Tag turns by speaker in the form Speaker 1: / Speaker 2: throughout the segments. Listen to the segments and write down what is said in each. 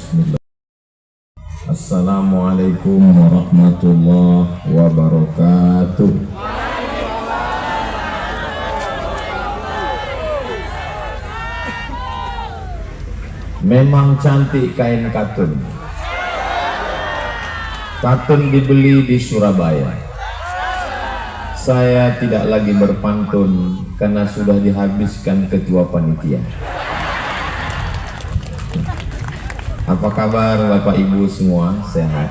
Speaker 1: Bismillah. Assalamualaikum warahmatullahi wabarakatuh. Memang cantik kain katun. Katun dibeli di Surabaya. Saya tidak lagi berpantun karena sudah dihabiskan ketua panitia. Apa kabar Bapak Ibu semua? Sehat?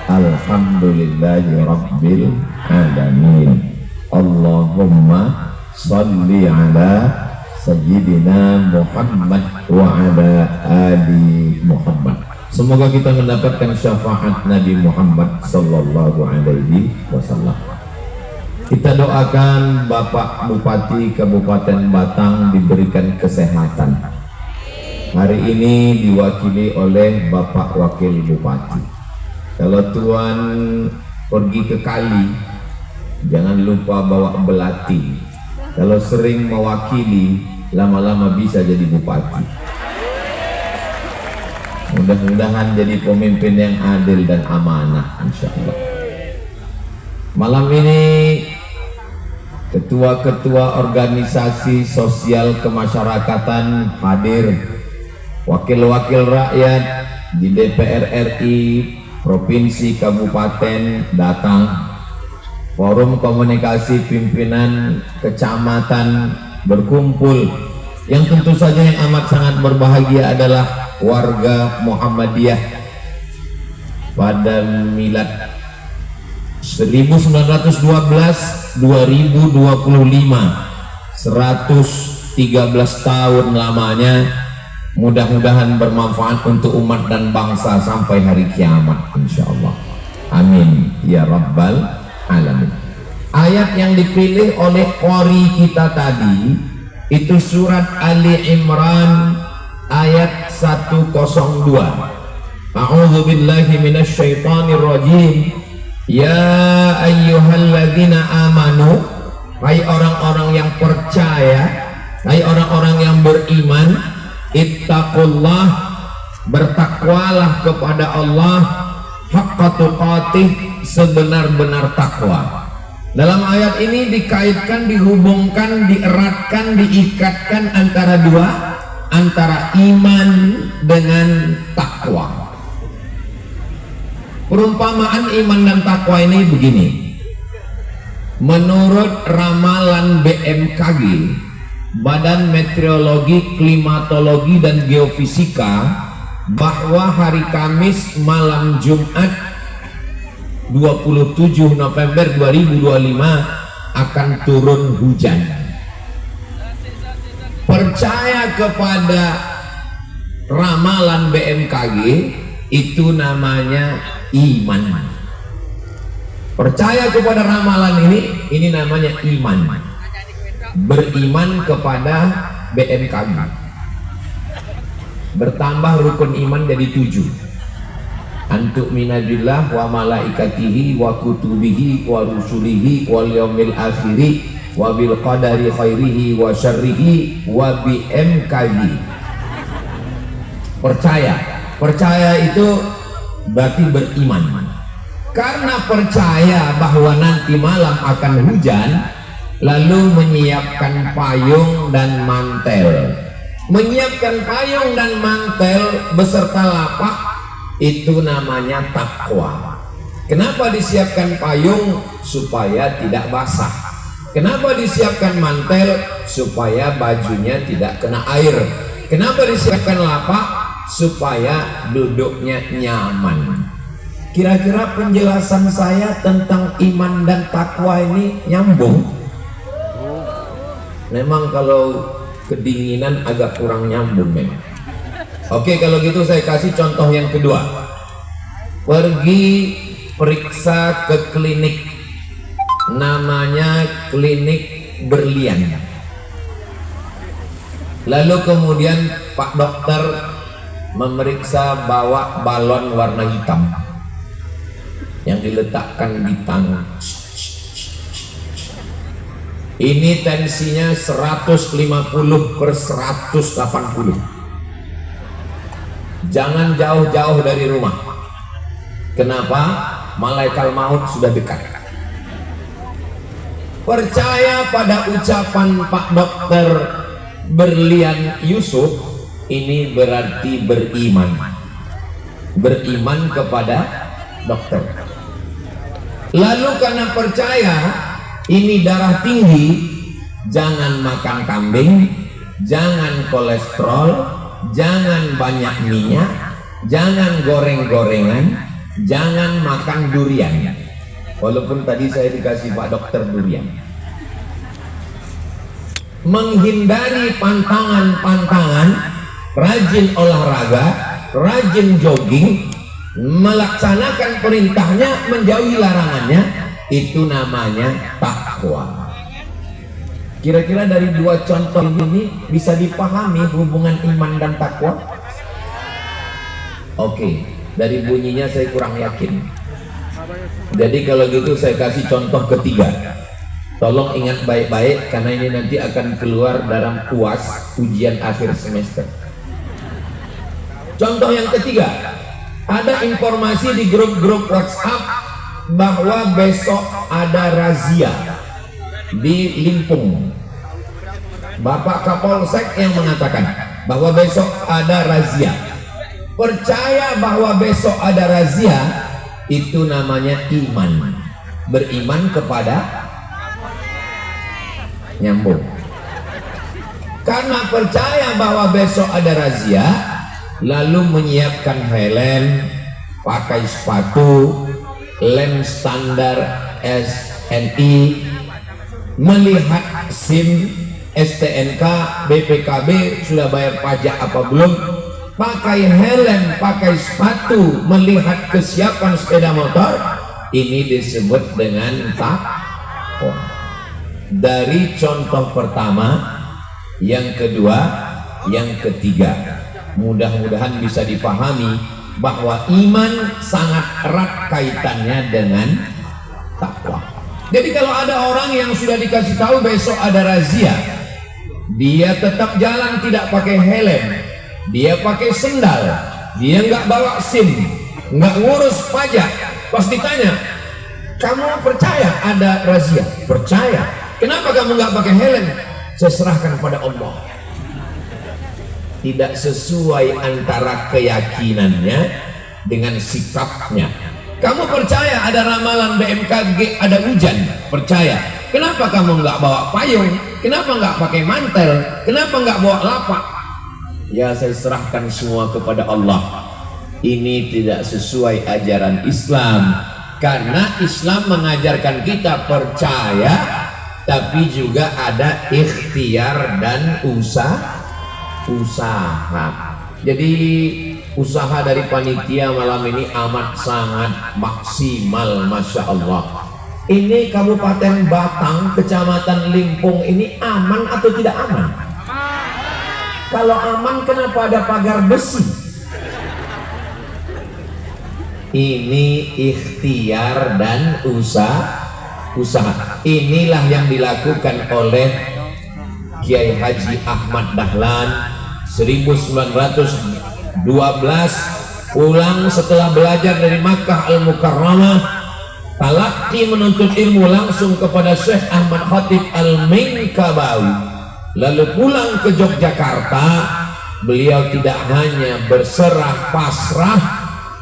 Speaker 1: Alhamdulillahi Rabbil Alamin. Allahumma salli ala Sayyidina Muhammad wa ala ali Muhammad. Semoga kita mendapatkan syafaat Nabi Muhammad sallallahu alaihi wasallam. Kita doakan Bapak Bupati Kabupaten Batang diberikan kesehatan. Hari ini diwakili oleh Bapak Wakil Bupati. Kalau Tuan pergi ke kali, jangan lupa bawa belati. Kalau sering mewakili, lama-lama bisa jadi bupati. Mudah-mudahan jadi pemimpin yang adil dan amanah, insya Allah. Malam ini ketua-ketua organisasi sosial kemasyarakatan hadir, wakil-wakil rakyat di DPR RI provinsi kabupaten datang, forum komunikasi pimpinan kecamatan berkumpul. Yang tentu saja yang amat sangat berbahagia adalah warga Muhammadiyah pada milad 1912 2025, 113 tahun lamanya. Mudah-mudahan bermanfaat untuk umat dan bangsa sampai hari kiamat, insya Allah. Amin ya rabbal alamin. Ayat yang dipilih oleh qori kita tadi itu surat Ali Imran ayat 102. A'udzu billahi minasyaitonir rajim. Ya ayyuhalladzina amanu, hai orang-orang yang percaya, hai orang-orang yang beriman, ittaqullah, bertakwalah kepada Allah, haqqa tuqatih, sebenar-benar takwa. Dalam ayat ini dikaitkan, dihubungkan, dieratkan, diikatkan antara dua, antara iman dengan takwa. Perumpamaan iman dan takwa ini begini. Menurut ramalan BMKG, Badan Meteorologi, Klimatologi dan Geofisika, bahwa hari Kamis malam Jumat 27 November 2025 akan turun hujan. Percaya kepada ramalan BMKG itu namanya iman. Percaya kepada ramalan ini namanya iman. Beriman kepada BMKG. Bertambah rukun iman jadi 7. Antuk minabillah wa malaikatihi wa kutubihi wa rusulihi wal yaumil akhiri wa bil qadari khairihi wa syarrihi wa BMKG. Percaya itu berarti beriman. Karena percaya bahwa nanti malam akan hujan, lalu menyiapkan payung dan mantel. Menyiapkan payung dan mantel beserta lapak, itu namanya takwa. Kenapa disiapkan payung? Supaya tidak basah. Kenapa disiapkan mantel? Supaya bajunya tidak kena air. Kenapa disiapkan lapak? Supaya duduknya nyaman. Kira-kira penjelasan saya tentang iman dan takwa ini nyambung? Memang kalau kedinginan agak kurang nyambung memang. Oke, kalau gitu saya kasih contoh yang kedua. Pergi periksa ke klinik, namanya klinik berlian. Lalu kemudian Pak Dokter memeriksa bawa balon warna hitam yang diletakkan di tangan. Ini tensinya 150/180. jangan jauh-jauh dari rumah. Kenapa? Malaikat maut sudah dekat. Percaya pada ucapan Pak Dokter Berlian Yusuf, ini berarti beriman. Beriman kepada dokter. Lalu karena percaya ini darah tinggi, jangan makan kambing, jangan kolesterol, jangan banyak minyak, jangan goreng-gorengan, jangan makan durian. Walaupun tadi saya dikasih Pak Dokter durian. Menghindari pantangan-pantangan, rajin olahraga, rajin jogging, melaksanakan perintahnya, menjauhi larangannya, itu namanya takwa. Kira-kira dari dua contoh ini bisa dipahami hubungan iman dan takwa? Oke, dari bunyinya saya kurang yakin. Jadi kalau gitu saya kasih contoh ketiga. Tolong ingat baik-baik karena ini nanti akan keluar dalam UAS, ujian akhir semester. Contoh yang ketiga, ada informasi di grup-grup WhatsApp bahwa besok ada razia di Limpung. Bapak Kapolsek yang mengatakan bahwa besok ada razia. Percaya bahwa besok ada razia, itu namanya iman. Beriman kepada nyambung. Karena percaya bahwa besok ada razia, lalu menyiapkan helm, pakai sepatu, lem standar SNI, melihat SIM, STNK, BPKB sudah bayar pajak apa belum, pakai helm, pakai sepatu, melihat kesiapan sepeda motor. Ini disebut dengan takwa. Dari contoh pertama, yang kedua, yang ketiga, mudah-mudahan bisa dipahami bahwa iman sangat erat kaitannya dengan takwa. Jadi kalau ada orang yang sudah dikasih tahu besok ada razia, dia tetap jalan tidak pakai helm, dia pakai sendal, dia nggak bawa SIM, nggak ngurus pajak, pas ditanya, kamu percaya ada razia? Percaya. Kenapa kamu nggak pakai helm? Saya serahkan pada Allah. Tidak sesuai antara keyakinannya dengan sikapnya. Kamu percaya ada ramalan BMKG ada hujan? Percaya. Kenapa kamu nggak bawa payung? Kenapa nggak pakai mantel? Kenapa nggak bawa lapak? Ya, saya serahkan semua kepada Allah. Ini tidak sesuai ajaran Islam. Karena Islam mengajarkan kita percaya, tapi juga ada ikhtiar dan usaha. Jadi usaha dari panitia malam ini amat sangat maksimal, Masya Allah. Ini Kabupaten Batang, Kecamatan Limpung ini aman atau tidak aman? Kalau aman, kenapa ada pagar besi? Ini ikhtiar dan usaha. Inilah yang dilakukan oleh Kiai Haji Ahmad Dahlan 1912, pulang setelah belajar dari Makkah Al-Mukarramah, talaqi menuntut ilmu langsung kepada Syekh Ahmad Khatib Al-Minkabawi, lalu pulang ke Yogyakarta. Beliau tidak hanya berserah pasrah,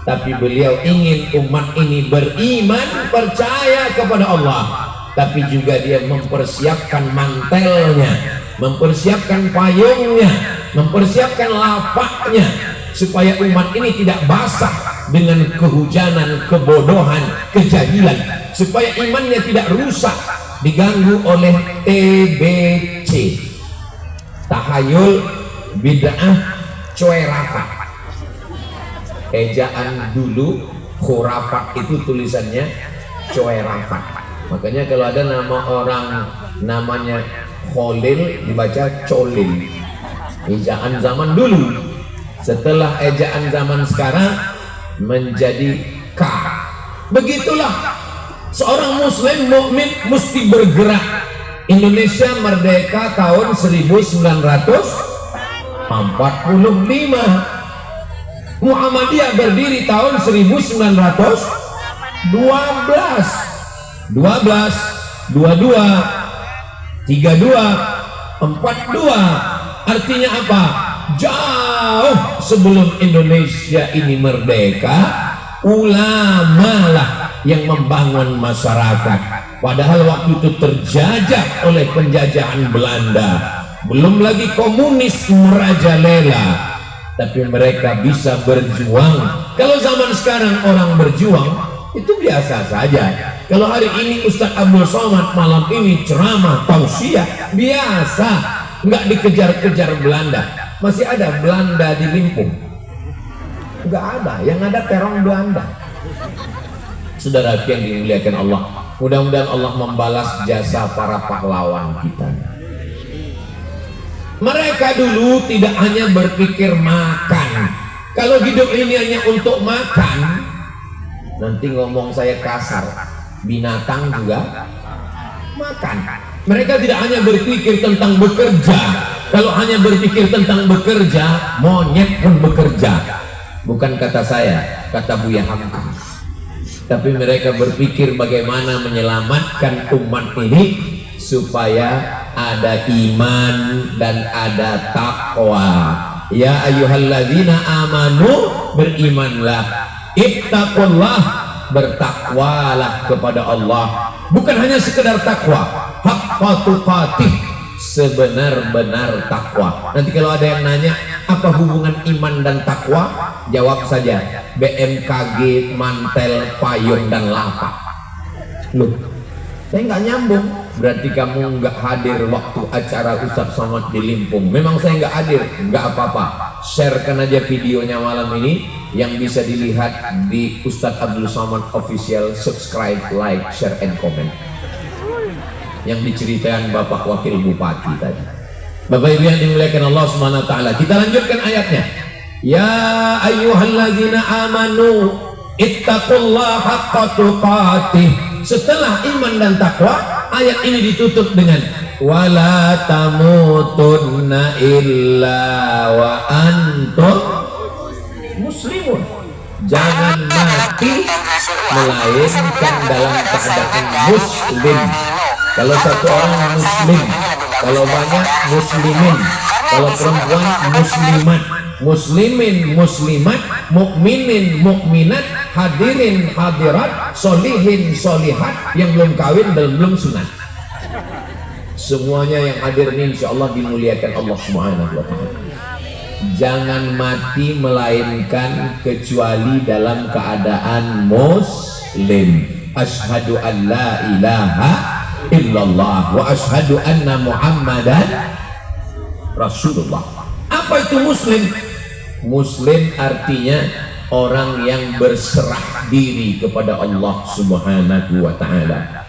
Speaker 1: tapi beliau ingin umat ini beriman, percaya kepada Allah, tapi juga dia mempersiapkan mantelnya, mempersiapkan payungnya, mempersiapkan lapaknya, supaya umat ini tidak basah dengan kehujanan, kebodohan, kejahilan, supaya imannya tidak rusak, diganggu oleh TBC, tahayul, bid'ah, cuerafat. Ejaan dulu khurafat itu tulisannya cuerafat. Makanya kalau ada nama orang namanya Kholil dibaca Colil. Ejaan zaman dulu. Setelah ejaan zaman sekarang menjadi K. Begitulah seorang muslim mukmin mesti bergerak. Indonesia merdeka tahun 1945. Muhammadiyah berdiri tahun 1912, 22, 32, 42. Artinya apa? Jauh sebelum Indonesia ini merdeka, ulama lah yang membangun masyarakat. Padahal waktu itu terjajah oleh penjajahan Belanda, belum lagi komunis merajalela, tapi mereka bisa berjuang. Kalau zaman sekarang orang berjuang itu biasa saja. Kalau hari ini Ustadz Abdul Somad malam ini ceramah tausiah, biasa, nggak dikejar-kejar Belanda. Masih ada Belanda di Limpung? Nggak ada, yang ada terong Belanda. Saudara yang dimuliakan Allah, mudah-mudahan Allah membalas jasa para pahlawan kita. Mereka dulu tidak hanya berpikir makan. Kalau hidup ini hanya untuk makan, nanti ngomong saya kasar, binatang juga makan. Mereka tidak hanya berpikir tentang bekerja. Kalau hanya berpikir tentang bekerja, monyet pun bekerja. Bukan kata saya, kata Buya Hamka. Tapi mereka berpikir bagaimana menyelamatkan umat ini supaya ada iman dan ada takwa. Ya ayyuhalladzina amanu, berimanlah, ittaqullah, bertakwalah kepada Allah. Bukan hanya sekedar takwa, haqqa tuqatih, sebenar-benar takwa. Nanti kalau ada yang nanya apa hubungan iman dan takwa, jawab saja BMKG, mantel, payung dan lapak. Loh, saya nggak nyambung. Berarti kamu nggak hadir waktu acara Ustadz Somad di Limpung. Memang saya nggak hadir, nggak apa-apa. Sharekan aja videonya malam ini yang bisa dilihat di Ustadz Abdul Somad Official. Subscribe, like, share, and comment. Yang diceritakan Bapak Wakil Bupati tadi. Bapak Ibu yang dimuliakan Allah Subhanahu wa taala. Kita lanjutkan ayatnya. Ya ayyuhalladzina amanu ittaqullaha haqqa tuqatih. Setelah iman dan takwa, ayat ini ditutup dengan wala tamutunna illa wa antum muslimun. Jangan mati melainkan dalam keadaan muslim. Kalau satu orang muslim, kalau banyak muslimin, kalau perempuan muslimat, muslimin muslimat, mukminin mukminat, hadirin hadirat, solihin solihat, yang belum kawin dan belum sunat. Semuanya yang hadir ini insya Allah dimuliakan Allah Subhanahu wa ta'ala. Jangan mati melainkan kecuali dalam keadaan muslim. Asyhadu an la ilaha illallah wa asyhadu anna muhammadan rasulullah. Apa itu muslim? Muslim artinya orang yang berserah diri kepada Allah Subhanahu wa ta'ala.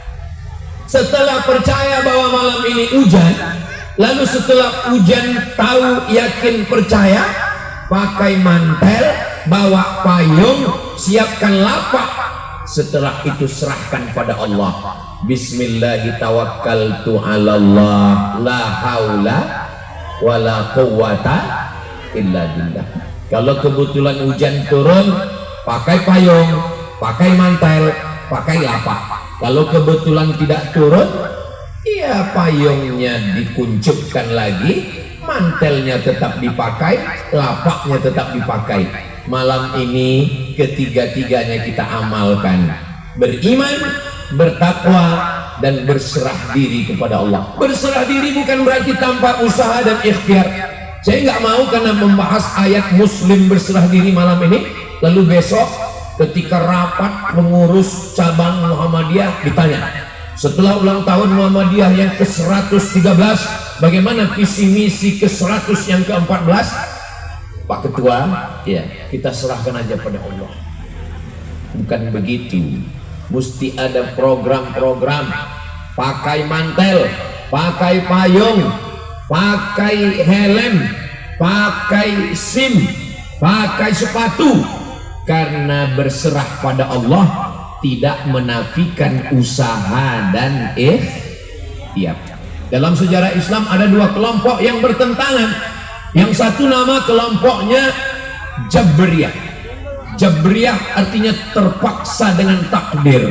Speaker 1: Setelah percaya bahwa malam ini hujan, lalu setelah hujan tahu, yakin, percaya, pakai mantel, bawa payung, siapkan lapak. Setelah itu serahkan pada Allah. Bismillahi tawakkaltu ala Allah, la haula wala quwwata illa billah. Kalau kebetulan hujan turun, pakai payung, pakai mantel, pakai lapak. Kalau kebetulan tidak turun, ya payungnya dikuncupkan lagi, mantelnya tetap dipakai, lapaknya tetap dipakai. Malam ini ketiga-tiganya kita amalkan. Beriman, bertakwa, dan berserah diri kepada Allah. Berserah diri bukan berarti tanpa usaha dan ikhtiar. Saya nggak mau karena membahas ayat muslim berserah diri malam ini, lalu besok ketika rapat pengurus cabang Muhammadiyah ditanya, setelah ulang tahun Muhammadiyah yang ke-113, bagaimana visi misi ke-100 yang ke-14? Pak Ketua, ya kita serahkan aja pada Allah. Bukan begitu, mesti ada program-program. Pakai mantel, pakai payung, pakai helm, pakai SIM, pakai sepatu. Karena berserah pada Allah tidak menafikan usaha dan ikhtiar. Dalam sejarah Islam ada dua kelompok yang bertentangan. Yang satu nama kelompoknya Jabriyah. Jabriyah artinya terpaksa dengan takdir.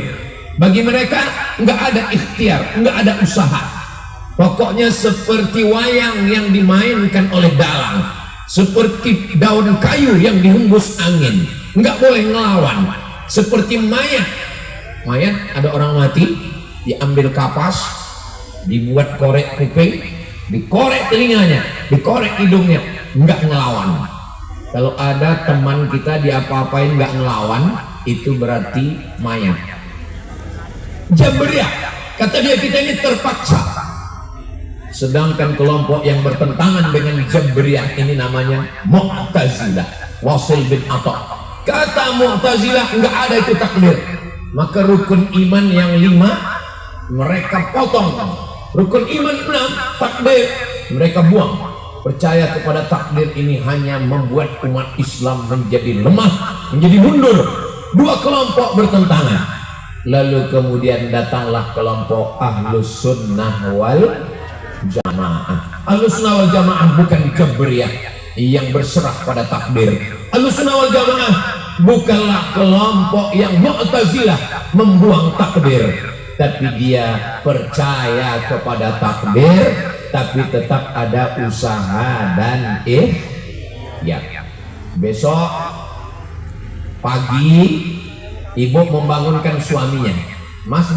Speaker 1: Bagi mereka nggak ada ikhtiar, nggak ada usaha. Pokoknya seperti wayang yang dimainkan oleh dalang, seperti daun kayu yang dihembus angin, nggak boleh ngelawan. Seperti mayat, ada orang mati, diambil kapas, dibuat korek kuping, dikorek telinganya, dikorek hidungnya, nggak ngelawan. Kalau ada teman kita diapa-apain nggak ngelawan, itu berarti mayat. Jabriyah, kata dia, kita ini terpaksa. Sedangkan kelompok yang bertentangan dengan Jabriyah ini namanya Mu'tazilah. Wasil bin Atta, kata Mu'tazilah nggak ada itu takdir. Maka rukun iman yang 5 mereka potong, rukun iman 6 takdir mereka buang. Percaya kepada takdir ini hanya membuat umat Islam menjadi lemah, menjadi mundur. Dua kelompok bertentangan. Lalu kemudian datanglah kelompok Ahlus Sunnah wal Jamaah. Ahlus Sunnah wal Jamaah bukan Jabriyah yang berserah pada takdir. Ahlus Sunnah wal Jamaah bukanlah kelompok yang Mu'tazilah membuang takdir, tapi dia percaya kepada takdir, tapi tetap ada usaha dan ya. Besok pagi ibu membangunkan suaminya, mas,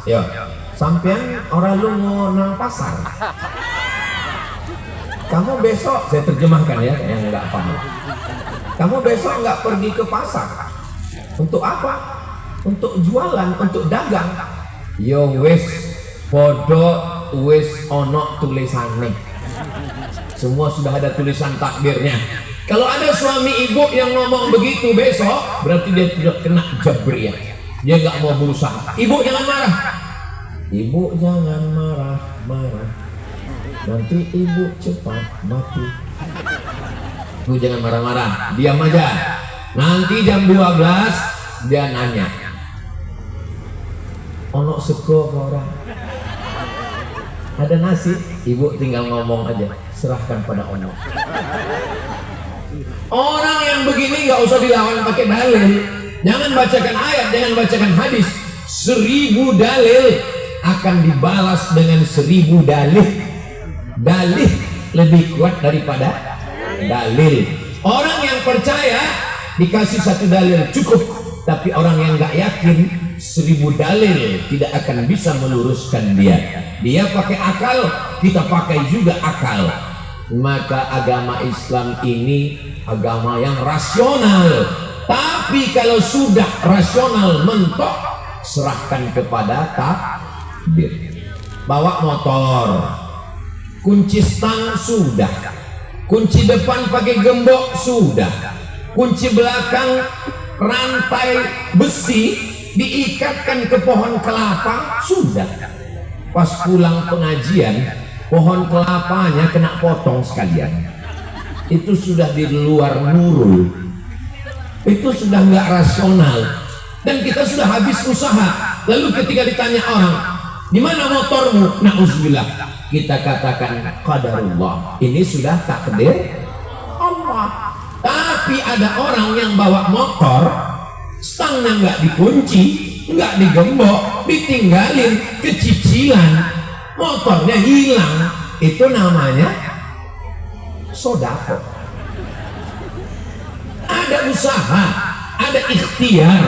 Speaker 1: ya, sampean orang lu mau nang pasar. Kamu besok, saya terjemahkan ya yang nggak paham. Kamu besok nggak pergi ke pasar. Untuk apa? Untuk jualan, untuk dagang. Yo wis podo wis ono tulisannya. Semua sudah ada tulisan takdirnya. Kalau ada suami ibu yang ngomong begitu besok, berarti dia tidak kena Jabriyah. Dia nggak mau berusaha. Ibu jangan marah. Ibu jangan marah. Nanti ibu cepat mati. Ibu jangan marah-marah. Diam aja. Nanti jam 12 dia nanya, ono sego orang, ada nasi. Ibu tinggal ngomong aja, serahkan pada Allah. Orang yang begini nggak usah dilawan pakai dalil. Jangan bacakan ayat, jangan bacakan hadis. 1000 dalil akan dibalas dengan 1000 dalih. Dalih lebih kuat daripada dalil. Orang yang percaya dikasih 1 dalil cukup, tapi orang yang nggak yakin 1000 dalil tidak akan bisa meluruskan dia. Dia pakai akal, kita pakai juga akal. Maka agama Islam ini agama yang rasional. Tapi kalau sudah rasional mentok, serahkan kepada takdir. Bawa motor, kunci stang sudah, kunci depan pakai gembok sudah, kunci belakang rantai besi diikatkan ke pohon kelapa sudah. Pas pulang pengajian, pohon kelapanya kena potong sekalian. Itu sudah di luar nurul. Itu sudah nggak rasional. Dan kita sudah habis usaha. Lalu ketika ditanya orang, di mana motormu? Na'udzubillah. Kita katakan qadarullah. Ini sudah takdir Allah. Tapi ada orang yang bawa motor, stangnya nggak dikunci, nggak digembok, ditinggalin, kecicilan, motornya hilang. Itu namanya sodako. Ada usaha, ada ikhtiar.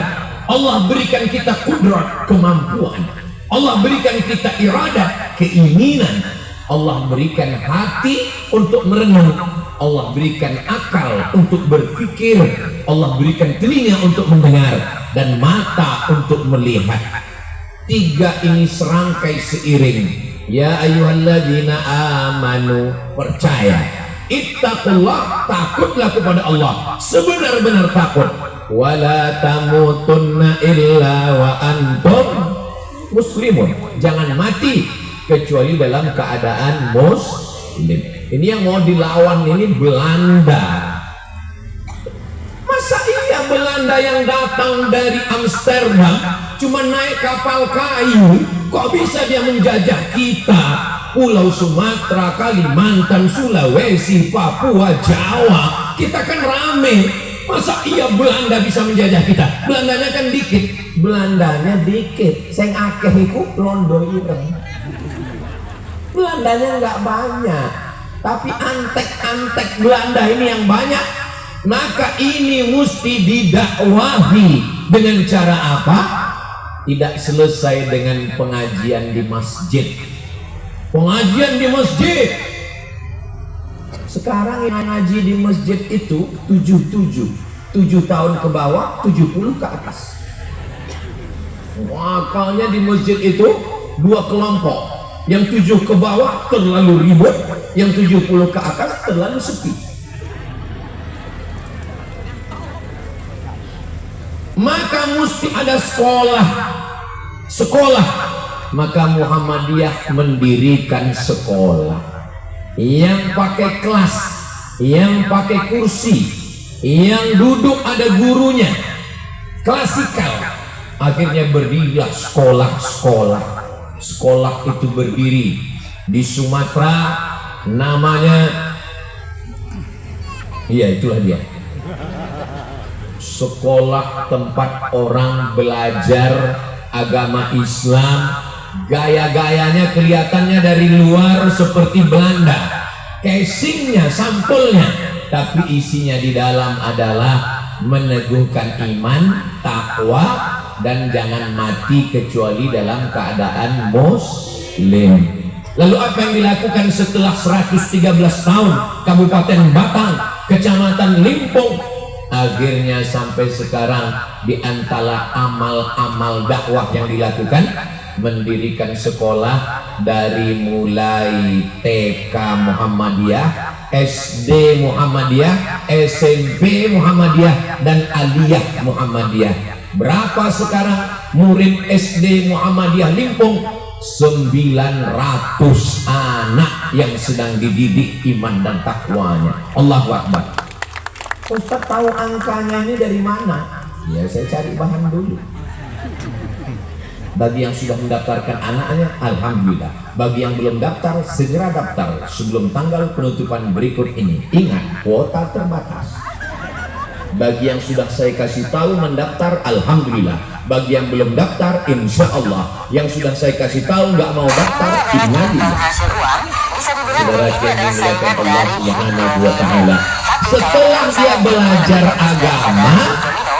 Speaker 1: Allah berikan kita kudrat, kemampuan. Allah berikan kita iradah, keinginan. Allah berikan hati untuk merenung. Allah berikan akal untuk berpikir. Allah berikan telinga untuk mendengar dan mata untuk melihat. 3 ini serangkai seiring. Ya ayyuhalladzina amanu, percaya. Ittaqullah, takutlah kepada Allah sebenar-benar takut. Wala tamutunna illa wa antum muslimun. Jangan mati kecuali dalam keadaan muslim. Ini yang mau dilawan ini Belanda. Masa iya Belanda yang datang dari Amsterdam cuma naik kapal kayu, kok bisa dia menjajah kita? Pulau Sumatera, Kalimantan, Sulawesi, Papua, Jawa, kita kan rame. Masa iya Belanda bisa menjajah kita? Belandanya kan dikit. Belandanya dikit. Sing akeh iku londo ireng. Belandanya nggak banyak. Tapi antek-antek Belanda ini yang banyak. Maka ini mesti didakwahi dengan cara apa? Tidak selesai dengan pengajian di masjid. Pengajian di masjid. Sekarang yang ngaji di masjid itu 7 tahun ke bawah, 70 ke atas. Makanya di masjid itu dua kelompok. Yang 7 ke bawah terlalu ribut, yang 70 ke atas terlalu sepi. Maka mesti ada sekolah. Maka Muhammadiyah mendirikan sekolah yang pakai kelas, yang pakai kursi, yang duduk ada gurunya, klasikal. Akhirnya berdirilah sekolah itu berdiri di Sumatera, namanya itulah dia, sekolah tempat orang belajar agama Islam. Gaya-gayanya kelihatannya dari luar seperti Belanda, casingnya, sampulnya, tapi isinya di dalam adalah meneguhkan iman, takwa, dan jangan mati kecuali dalam keadaan muslim. Lalu apa yang dilakukan setelah 113 tahun Kabupaten Batang, Kecamatan Limpung, akhirnya sampai sekarang di antara amal-amal dakwah yang dilakukan, mendirikan sekolah dari mulai TK Muhammadiyah, SD Muhammadiyah, SMP Muhammadiyah, dan Aliyah Muhammadiyah. Berapa sekarang murid SD Muhammadiyah Limpung? 900 anak yang sedang dididik iman dan takwanya. Allahu Akbar. Ustaz tahu angkanya ini dari mana? Ya saya cari bahan dulu. Bagi yang sudah mendaftarkan anaknya, alhamdulillah. Bagi yang belum daftar, segera daftar sebelum tanggal penutupan berikut ini. Ingat, kuota terbatas. Bagi yang sudah saya kasih tahu mendaftar, alhamdulillah. Bagi yang belum daftar, insya Allah. Yang sudah saya kasih tahu nggak mau daftar, innalillah. Saudara yang dimuliakan Allah Subhanahu wa Ta'ala, setelah dia belajar agama,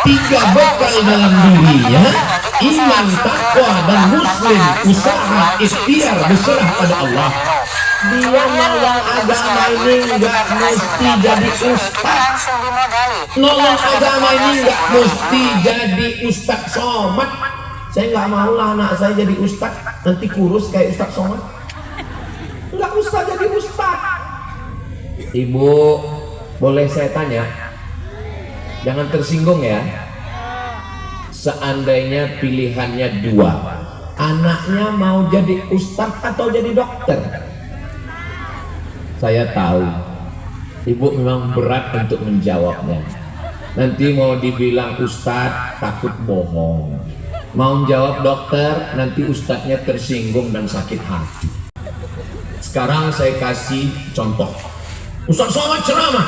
Speaker 1: 3 bekal dalam dirinya, iman, takwa, dan muslim, usaha, ikhtiar, berserah pada Allah. Dia nolong agama ini nggak mesti jadi ustaz. Nolong agama ini nggak mesti jadi ustaz somad. Saya nggak mau lah anak saya jadi ustaz, nanti kurus kayak ustaz somad. Nggak usah jadi ustaz. Ibu, boleh saya tanya? Jangan tersinggung ya. Seandainya pilihannya 2, anaknya mau jadi ustadz atau jadi dokter? Saya tahu ibu memang berat untuk menjawabnya. Nanti mau dibilang ustadz takut bohong, mau jawab dokter nanti ustadznya tersinggung dan sakit hati. Sekarang saya kasih contoh. Ustadz sholat ceramah,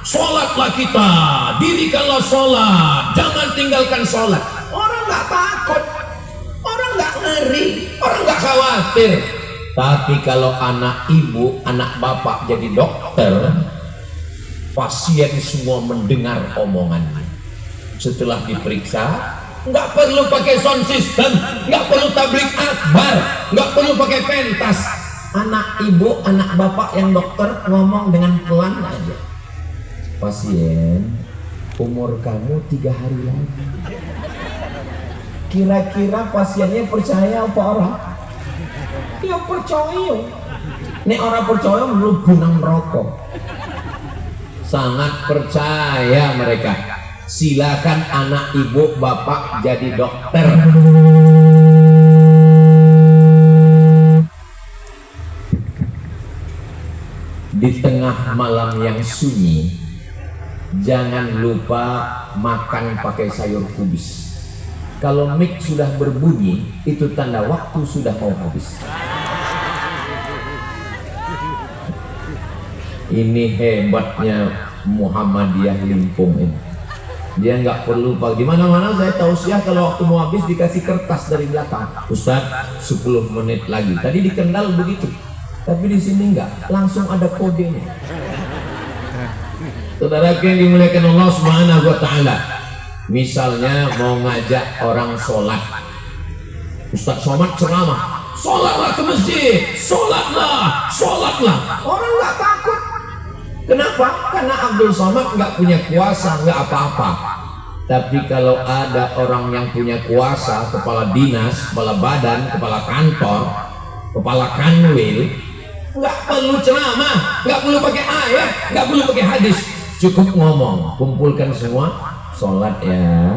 Speaker 1: sholatlah kita, dirikanlah sholat, jangan tinggalkan sholat. Orang nggak takut, orang nggak ngeri, orang nggak khawatir. Tapi kalau anak ibu, anak bapak jadi dokter, pasien semua mendengar omongannya. Setelah diperiksa, nggak perlu pakai sound system, nggak perlu tablik akbar, nggak perlu pakai pentas. Anak ibu, anak bapak yang dokter ngomong dengan pelan aja. Pasien, umur kamu 3 hari lagi. Kira-kira pasiennya percaya apa orang? Ya percaya. Nek orang percaya mlebu nang neraka. Sangat percaya mereka. Silakan anak ibu bapak jadi dokter. Di tengah malam yang sunyi, jangan lupa makan pakai sayur kubis. Kalau mic sudah berbunyi, itu tanda waktu sudah mau habis. Ini hebatnya Muhammadiyah Limpung ini. Dia nggak perlu pak. Di mana-mana saya tausiah kalau waktu mau habis dikasih kertas dari belakang. Ustaz, 10 menit lagi. Tadi di Kendal begitu. Tapi di sini enggak, langsung ada kodenya. Saudara yang dimuliakan Allah Subhanahu wa taala. Misalnya mau ngajak orang sholat. Ustaz Somad ceramah, sholatlah ke masjid, sholatlah. Orang nggak takut. Kenapa? Karena Abdul Somad nggak punya kuasa, nggak apa-apa. Tapi kalau ada orang yang punya kuasa, kepala dinas, kepala badan, kepala kantor, kepala kanwil, nggak perlu ceramah, nggak perlu pakai ayat, nggak perlu pakai hadis, cukup ngomong. Kumpulkan semua, sholat ya.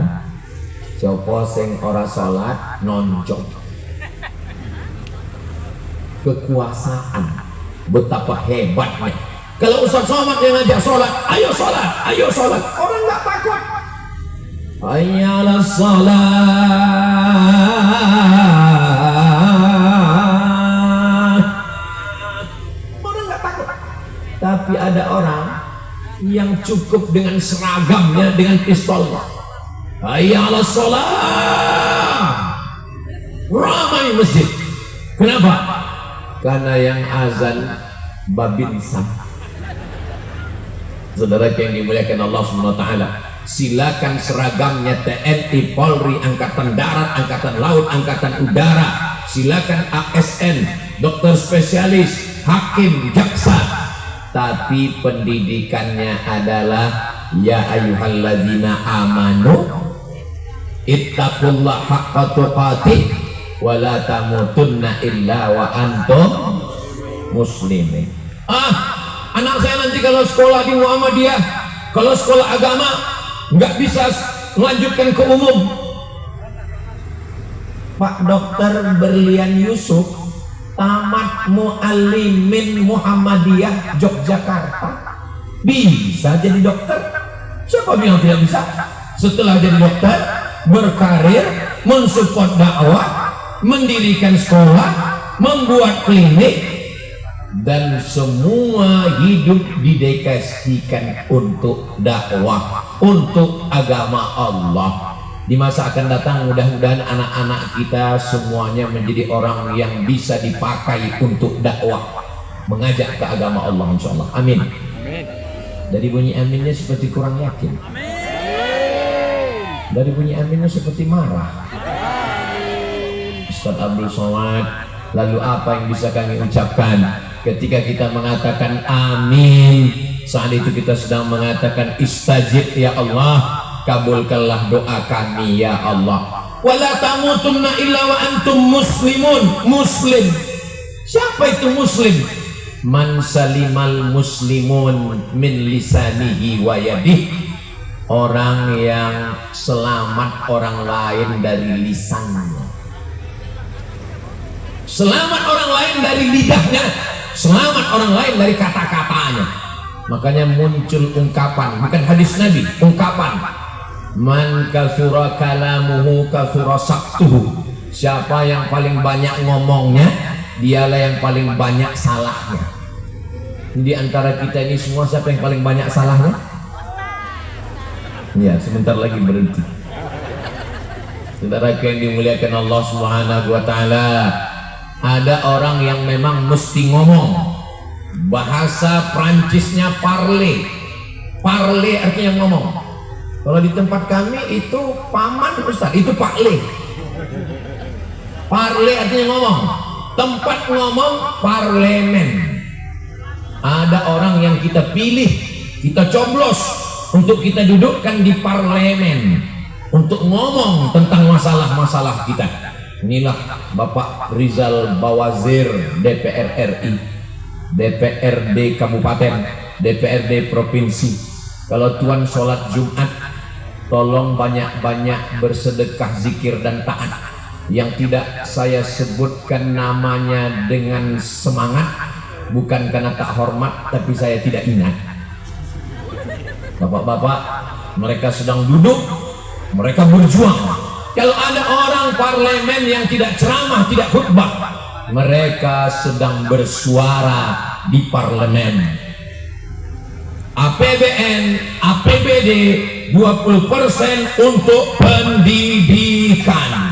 Speaker 1: Copo sing ora sholat nonjok. Kekuasaan betapa hebatnya. Kalau Ustaz Somad yang ngajak sholat, ayo sholat, orang nggak takut. Hayyalah sholat, orang nggak takut. Tapi ada orang yang cukup dengan seragamnya, dengan pistolnya. Hayyalah sholat, ramai masjid. Kenapa? Karena yang azan babinsa. Saudara yang dimuliakan Allah Subhanahu wa taala, silakan seragamnya TNI, Polri, Angkatan Darat, Angkatan Laut, Angkatan Udara, silakan ASN, dokter spesialis, hakim, jaksa, tapi pendidikannya adalah ya ayyuhalladzina amanu ittaqullaha haqqa tuqatih wa la tamutunna illa wa antum muslimin. Anak saya nanti kalau sekolah di Muhammadiyah, kalau sekolah agama nggak bisa melanjutkan ke umum. Pak Dokter Berlian Yusuf tamat Muallimin Muhammadiyah Yogyakarta, bisa jadi dokter. Siapa bilang tidak bisa? Setelah jadi dokter, berkarir, mensupport dakwah, mendirikan sekolah, membuat klinik, dan semua hidup didedikasikan untuk dakwah, untuk agama Allah. Di masa akan datang mudah-mudahan anak-anak kita semuanya menjadi orang yang bisa dipakai untuk dakwah, mengajak ke agama Allah, insyaallah. Amin. Dari bunyi aminnya seperti kurang yakin. Dari bunyi aminnya seperti marah. Ustaz Abdul Somad, lalu apa yang bisa kami ucapkan ketika kita mengatakan amin? Saat itu kita sedang mengatakan istajib ya Allah, kabulkanlah doa kami ya Allah. Wala tamutunna illa wa antum muslimun. Muslim, siapa itu muslim? Man salimal muslimun min lisanihi wa yadihi, orang yang selamat orang lain dari lisannya, selamat orang lain dari lidahnya, selamat orang lain dari kata-katanya. Makanya muncul ungkapan, bukan hadis Nabi, ungkapan man kathura kalamuhu kathura saktuhu. Siapa yang paling banyak ngomongnya, dialah yang paling banyak salahnya. Di antara kita ini semua siapa yang paling banyak salahnya? Ya, sebentar lagi berhenti. Saudara yang dimuliakan Allah Subhanahu wa taala, ada orang yang memang mesti ngomong. Bahasa Prancisnya parler. Parler artinya ngomong. Kalau di tempat kami itu paman Ustaz, itu parler. Parler artinya ngomong. Tempat ngomong parlemen. Ada orang yang kita pilih, kita coblos untuk kita dudukkan di parlemen untuk ngomong tentang masalah-masalah kita. Inilah Bapak Rizal Bawazir, DPR RI, DPRD Kabupaten, DPRD Provinsi. Kalau Tuan sholat Jumat, tolong banyak-banyak bersedekah, zikir dan taat. Yang tidak saya sebutkan namanya dengan semangat, bukan karena tak hormat, tapi saya tidak ingat. Bapak-bapak, mereka sedang duduk, mereka berjuang. Kalau ada orang parlemen yang tidak ceramah, tidak khutbah, mereka sedang bersuara di parlemen. APBN, APBD, 20% untuk pendidikan.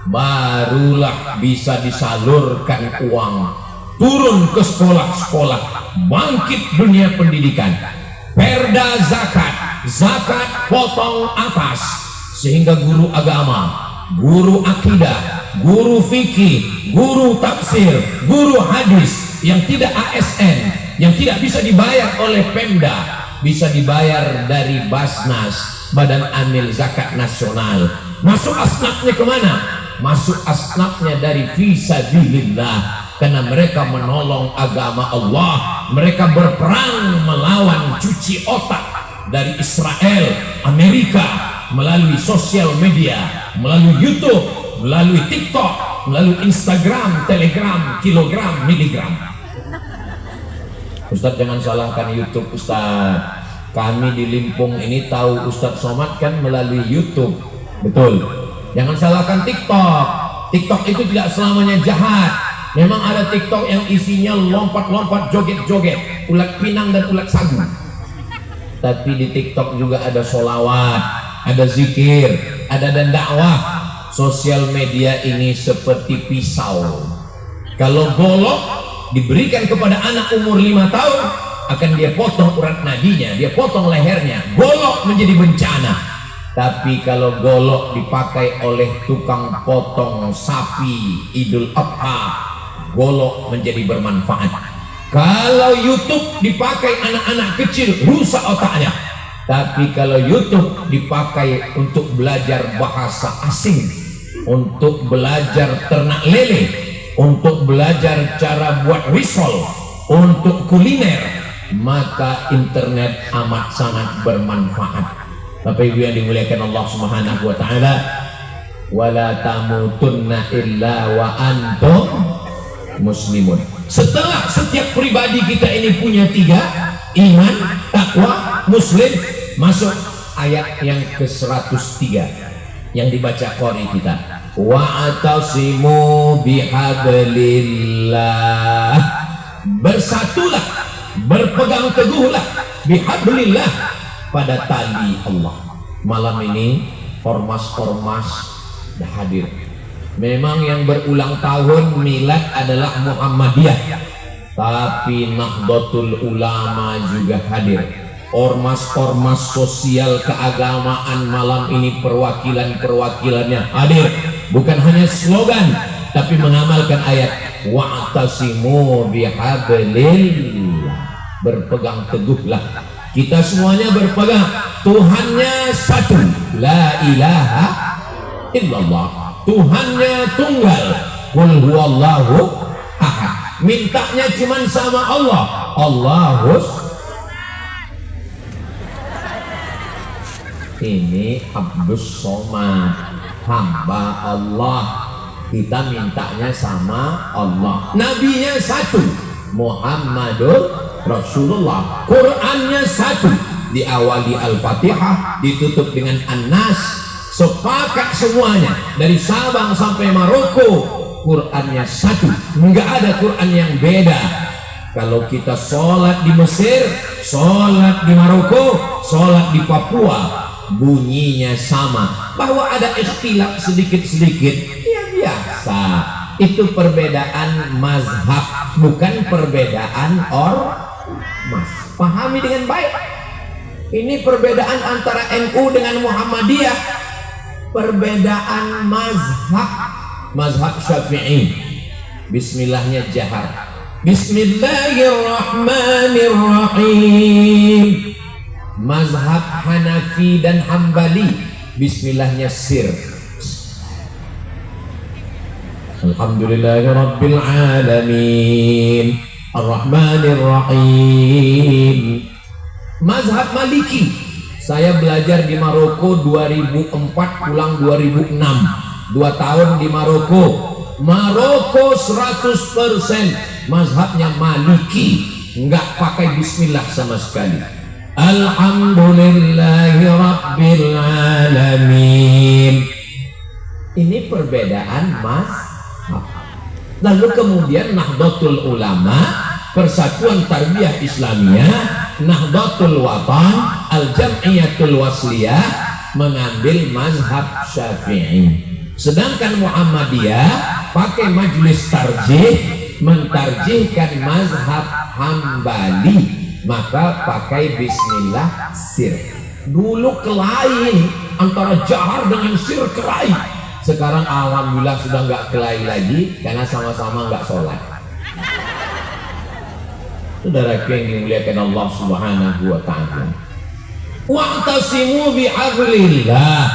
Speaker 1: Barulah bisa disalurkan uang turun ke sekolah-sekolah, bangkit dunia pendidikan. Perda zakat, zakat potong atas, sehingga guru agama, guru akidah, guru fikih, guru tafsir, guru hadis yang tidak ASN, yang tidak bisa dibayar oleh Pemda, bisa dibayar dari Basnas, Badan Amil Zakat Nasional. Masuk asnafnya kemana? Masuk asnafnya dari fisabilillah, karena mereka menolong agama Allah. Mereka berperang melawan cuci otak dari Israel, Amerika, melalui sosial media, melalui YouTube, melalui TikTok, melalui Instagram, Telegram, kilogram, miligram. Ustadz, jangan salahkan YouTube, Ustadz. Kami di Limpung ini tahu Ustadz Somad kan melalui YouTube, betul. Jangan salahkan TikTok. TikTok itu tidak selamanya jahat. Memang ada TikTok yang isinya lompat-lompat, joget-joget, ulat pinang dan ulat sagu. Tapi di TikTok juga ada sholawat, ada zikir, ada dan dakwah. Sosial media ini seperti pisau. Kalau golok diberikan kepada anak umur 5 tahun, akan dia potong urat nadinya, dia potong lehernya. Golok menjadi bencana. Tapi kalau golok dipakai oleh tukang potong sapi Idul Adha, golok menjadi bermanfaat. Kalau YouTube dipakai anak-anak kecil, rusak otaknya. Tapi kalau YouTube dipakai untuk belajar bahasa asing, untuk belajar ternak lele, untuk belajar cara buat risol, untuk kuliner, maka internet amat sangat bermanfaat. Bapak Ibu yang dimuliakan Allah Subhanahu wa taala, wala tamutunna illa wa antum muslimun. Setelah setiap pribadi kita ini punya 3, iman, takwa, muslim, masuk ayat yang ke-103 yang dibaca qori kita. Wa'tasimu bihablillah, bersatulah, berpegang teguhlah bihablillah, pada tali Allah. Malam ini ormas-ormas dah hadir. Memang yang berulang tahun milad adalah Muhammadiyah, tapi Nahdlatul Ulama juga hadir. Ormas-ormas sosial keagamaan malam ini perwakilan-perwakilannya hadir. Bukan hanya slogan, tapi mengamalkan ayat wa'tasimu bihablillah, berpegang teguhlah. Kita semuanya berpegang Tuhannya satu, la ilaha illallah, Tuhannya tunggal, qul huwallahu ahad. Mintanya cuman sama Allah, Allahus. Ini Abdus Somad, hamba Allah. Kita mintanya sama Allah. Nabinya satu, Muhammadur Rasulullah. Qurannya satu, diawali Al-Fatihah, ditutup dengan An-Nas. Sepakat semuanya dari Sabang sampai Maroko, Qurannya satu, nggak ada Quran yang beda. Kalau kita sholat di Mesir, sholat di Maroko, sholat di Papua, bunyinya sama. Bahwa ada ikhtilaf sedikit-sedikit, ya biasa. Itu perbedaan mazhab, bukan perbedaan ormas. Pahami dengan baik. Ini perbedaan antara NU dengan Muhammadiyah, perbedaan mazhab. Mazhab Syafi'i, bismillahnya jahar, bismillahirrahmanirrahim. Mazhab Hanafi dan Hambali, bismillahnya sir. Alhamdulillahirabbil alamin, arrahmanirrahim. Mazhab Maliki, saya belajar di Maroko 2004, pulang 2006, 2 tahun di Maroko. Maroko 100% mazhabnya Maliki, nggak pakai bismillah sama sekali. Alhamdulillahirabbil alamin. Ini perbedaan mazhab. Lalu kemudian Nahdlatul Ulama, Persatuan Tarbiyah Islamiyah, Nahdlatul Watan, Al-Jam'iyatul Wasliyah mengambil mazhab Syafi'i, sedangkan Muhammadiyah pakai majelis tarjih mentarjihkan mazhab Hambali, maka pakai bismillah sir. Dulu kelahi antara jahar dengan sir, kelahi. Sekarang alhamdulillah sudah nggak kelahi lagi karena sama-sama nggak sholat. Saudara yang dimuliakan Allah Subhanahu wa ta'ala, wa'tasimu bihablillah,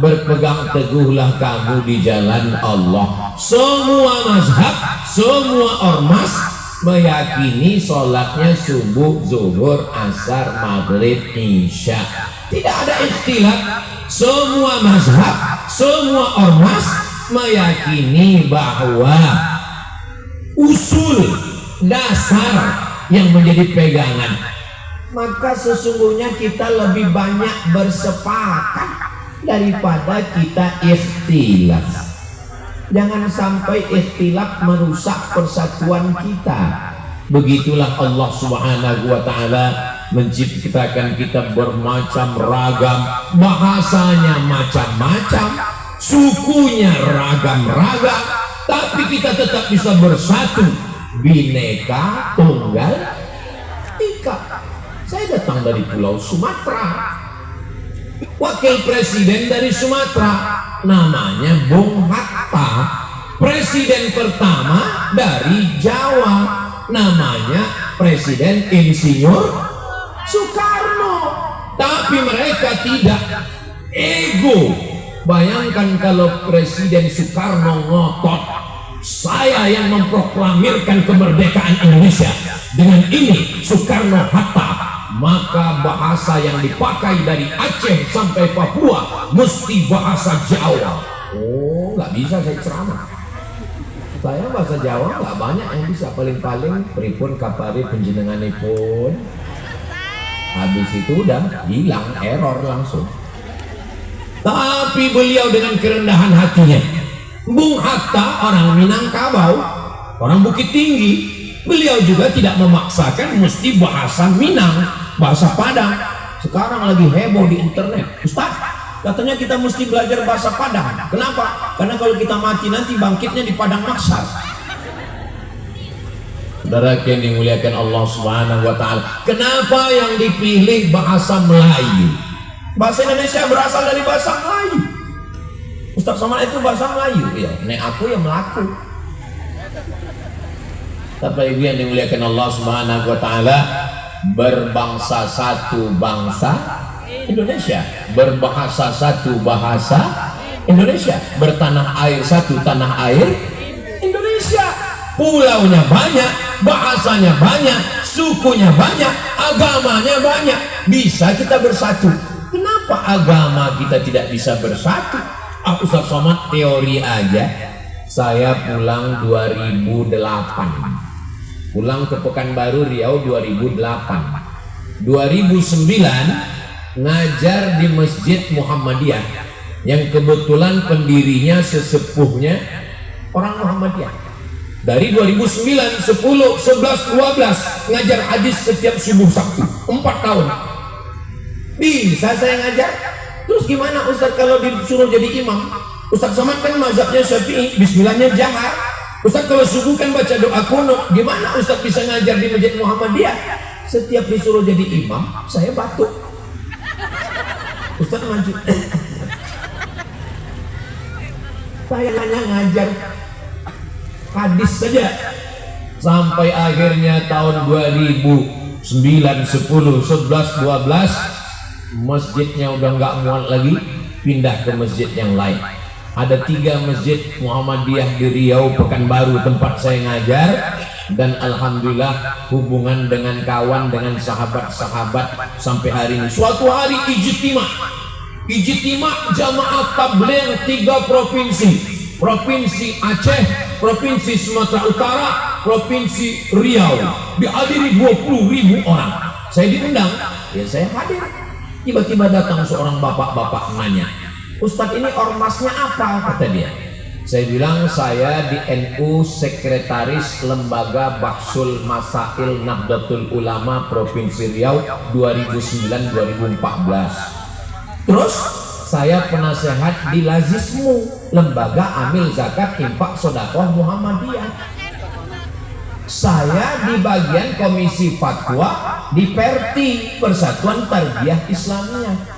Speaker 1: berpegang teguhlah kamu di jalan Allah. Semua mazhab, semua ormas meyakini sholatnya subuh, zuhur, asar, maghrib, isya, tidak ada ikhtilaf. Semua mazhab, semua ormas meyakini bahwa usul dasar yang menjadi pegangan, maka sesungguhnya kita lebih banyak bersepakat daripada kita ikhtilaf. Jangan sampai ikhtilaf merusak persatuan kita. Begitulah Allah Subhanahu wa ta'ala menciptakan kita bermacam ragam, bahasanya macam-macam, sukunya ragam-ragam, tapi kita tetap bisa bersatu. Bineka Tunggal Ika. Saya datang dari Pulau Sumatera, wakil presiden dari Sumatera namanya Bung Hatta, presiden pertama dari Jawa namanya Presiden Insinyur Soekarno. Tapi mereka tidak ego. Bayangkan kalau Presiden Soekarno ngotot, saya yang memproklamirkan kemerdekaan Indonesia, dengan ini Soekarno-Hatta, maka bahasa yang dipakai dari Aceh sampai Papua mesti bahasa Jawa. Oh, nggak bisa saya ceramah. Saya bahasa Jawa nggak banyak yang bisa, paling-paling pripun kapari penjenenganipun. Habis itu udah hilang, error langsung. Tapi beliau dengan kerendahan hatinya, Bung Hatta orang Minangkabau, orang Bukit Tinggi, beliau juga tidak memaksakan mesti bahasa Minang, bahasa Padang. Sekarang lagi heboh di internet, Ustaz, katanya kita mesti belajar bahasa Padang. Kenapa? Karena kalau kita mati nanti bangkitnya di Padang Maksar. Saudara yang dimuliakan Allah Subhanahu wa ta'ala, kenapa yang dipilih bahasa Melayu? Bahasa Indonesia berasal dari bahasa Melayu. Ustaz Somad itu bahasa Melayu, ya. Nek aku yang melaku. Tapi ibu yang dimuliakan Allah Subhanahu wa ta'ala, berbangsa satu bangsa Indonesia, berbahasa satu bahasa Indonesia, bertanah air satu tanah air Indonesia. Pulaunya banyak, bahasanya banyak, sukunya banyak, agamanya banyak. Bisa kita bersatu. Kenapa agama kita tidak bisa bersatu? Ustaz Somad teori aja. Saya pulang 2008, pulang ke Pekanbaru Riau 2008. 2009 ngajar di Masjid Muhammadiyah yang kebetulan pendirinya sesepuhnya orang Muhammadiyah. Dari 2009, 10, 11, 12 ngajar hadis setiap subuh Sabtu, 4 tahun. Bisa saya ngajar? Terus gimana Ustaz kalau disuruh jadi imam? Ustaz Somad kan mazhabnya Syafi'i, bismillahnya jahar. Ustaz kalau subuh kan baca doa kunut, gimana Ustaz bisa ngajar di Masjid Muhammadiyah? Setiap disuruh jadi imam, saya batuk. Ustaz maju. Saya hanya ngajar hadis saja. Sampai akhirnya tahun 2009, 10, 11, 12 masjidnya udah nggak muat lagi, pindah ke masjid yang lain. Ada 3 masjid Muhammadiyah di Riau, Pekanbaru tempat saya ngajar, dan alhamdulillah hubungan dengan kawan, dengan sahabat-sahabat sampai hari ini. Suatu hari ijtima jamaah tabligh 3 provinsi, Provinsi Aceh, Provinsi Sumatera Utara, Provinsi Riau, dihadiri 20.000 orang. Saya diundang, ya saya hadir. Tiba-tiba datang seorang bapak-bapak nanya, Ustadz ini ormasnya apa? Kata dia. Saya bilang saya di NU sekretaris lembaga Bahsul Masail Nahdlatul Ulama Provinsi Riau 2009-2014. Terus saya penasehat di Lazismu, lembaga amil zakat infak sedekah Muhammadiyah. Saya di bagian komisi fatwa di Perti, Persatuan Tarbiyah Islamiyah,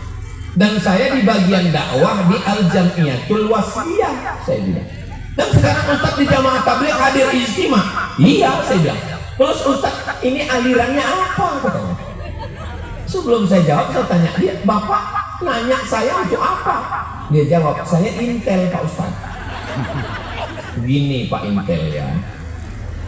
Speaker 1: dan saya di bagian dakwah di Al Jamiyatul Wasiyah. Saya bilang, dan sekarang Ustadz di Jamaah Tabligh hadir ijtima. Iya, saya bilang. Terus Ustadz ini alirannya apa? Katanya. Sebelum saya jawab, saya tanya dia, Bapak nanya saya untuk apa? Dia jawab, saya intel Pak Ustadz. Gini Pak Intel ya,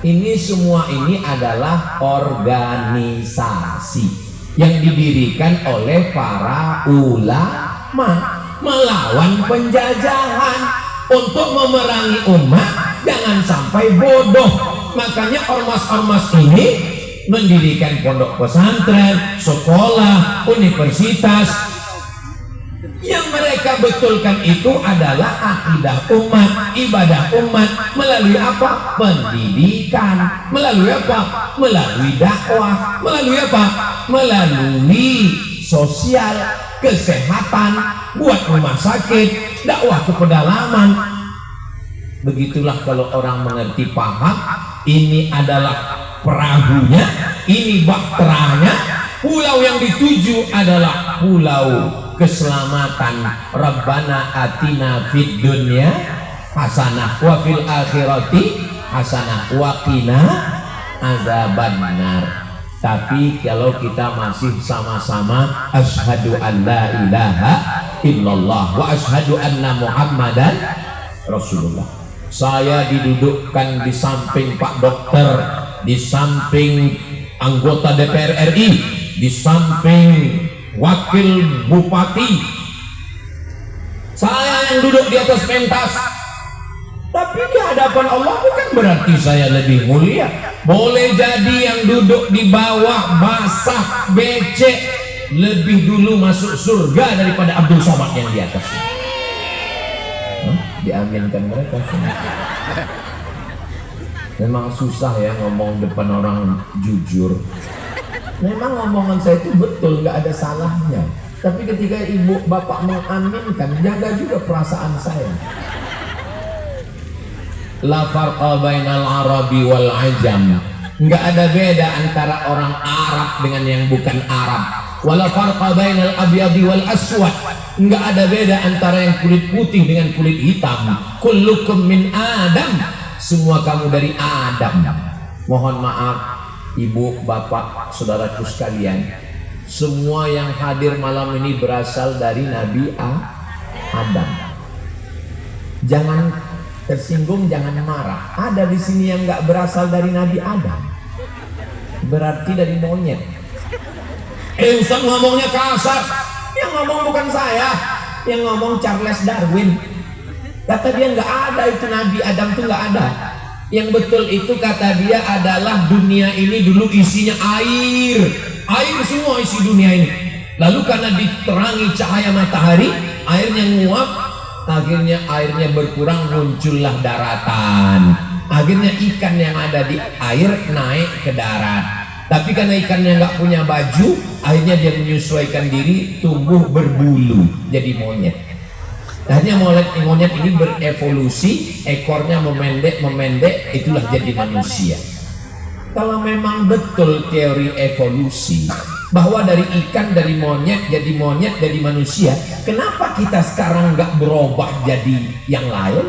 Speaker 1: ini semua ini adalah organisasi yang didirikan oleh para ulama melawan penjajahan untuk memerangi umat. Jangan sampai bodoh. Makanya ormas-ormas ini mendirikan pondok pesantren, sekolah, universitas. Yang mereka betulkan itu adalah akidah umat, ibadah umat. Melalui apa? Pendidikan. Melalui apa? Melalui dakwah. Melalui apa? Melalui sosial, kesehatan, buat rumah sakit, dakwah ke pedalaman. Begitulah kalau orang mengerti, paham, ini adalah perahunya, ini bakteranya. Pulau yang dituju adalah pulau keselamatan. Rabbana atina fid dunya hasanah wa fil akhirati hasanah wa qina azabannar. Tapi kalau kita masih sama-sama asyhadu an la ilaha illallah wa asyhadu anna muhammadan rasulullah. Saya didudukkan di samping Pak Dokter, di samping anggota DPR RI, di samping wakil bupati. Saya yang duduk di atas pentas. Tapi di hadapan Allah bukan berarti saya lebih mulia. Boleh jadi yang duduk di bawah basah becek lebih dulu masuk surga daripada Abdul Somad yang di atas. Diaminkan mereka. Memang susah ya ngomong depan orang jujur. Memang omongan saya itu betul, nggak ada salahnya. Tapi ketika ibu bapak mengaminkan, jaga juga perasaan saya. La farqa bainal arabi wal ajam. Nggak ada beda antara orang Arab dengan yang bukan Arab. Wala farqa bainal abyadi wal aswad. Nggak ada beda antara yang kulit putih dengan kulit hitam. Kullukum min Adam. Semua kamu dari Adam. Mohon maaf ibu, bapak, saudaraku sekalian, semua yang hadir malam ini berasal dari Nabi Adam. Jangan tersinggung, jangan marah. Ada di sini yang nggak berasal dari Nabi Adam, berarti dari monyet. Ustaz ngomongnya kasar. Yang ngomong bukan saya, yang ngomong Charles Darwin. Kata dia nggak ada itu Nabi Adam tuh nggak ada. Yang betul itu kata dia adalah dunia ini dulu isinya air semua isi dunia ini. Lalu karena diterangi cahaya matahari, airnya nguap, akhirnya airnya berkurang, muncullah daratan. Akhirnya ikan yang ada di air naik ke darat. Tapi karena ikannya nggak punya baju, akhirnya dia menyesuaikan diri, tumbuh berbulu, jadi monyet. Akhirnya monyet ini berevolusi, ekornya memendek, itulah jadi manusia. Kalau memang betul teori evolusi, bahwa dari ikan, dari monyet jadi manusia, kenapa kita sekarang nggak berubah jadi yang lain?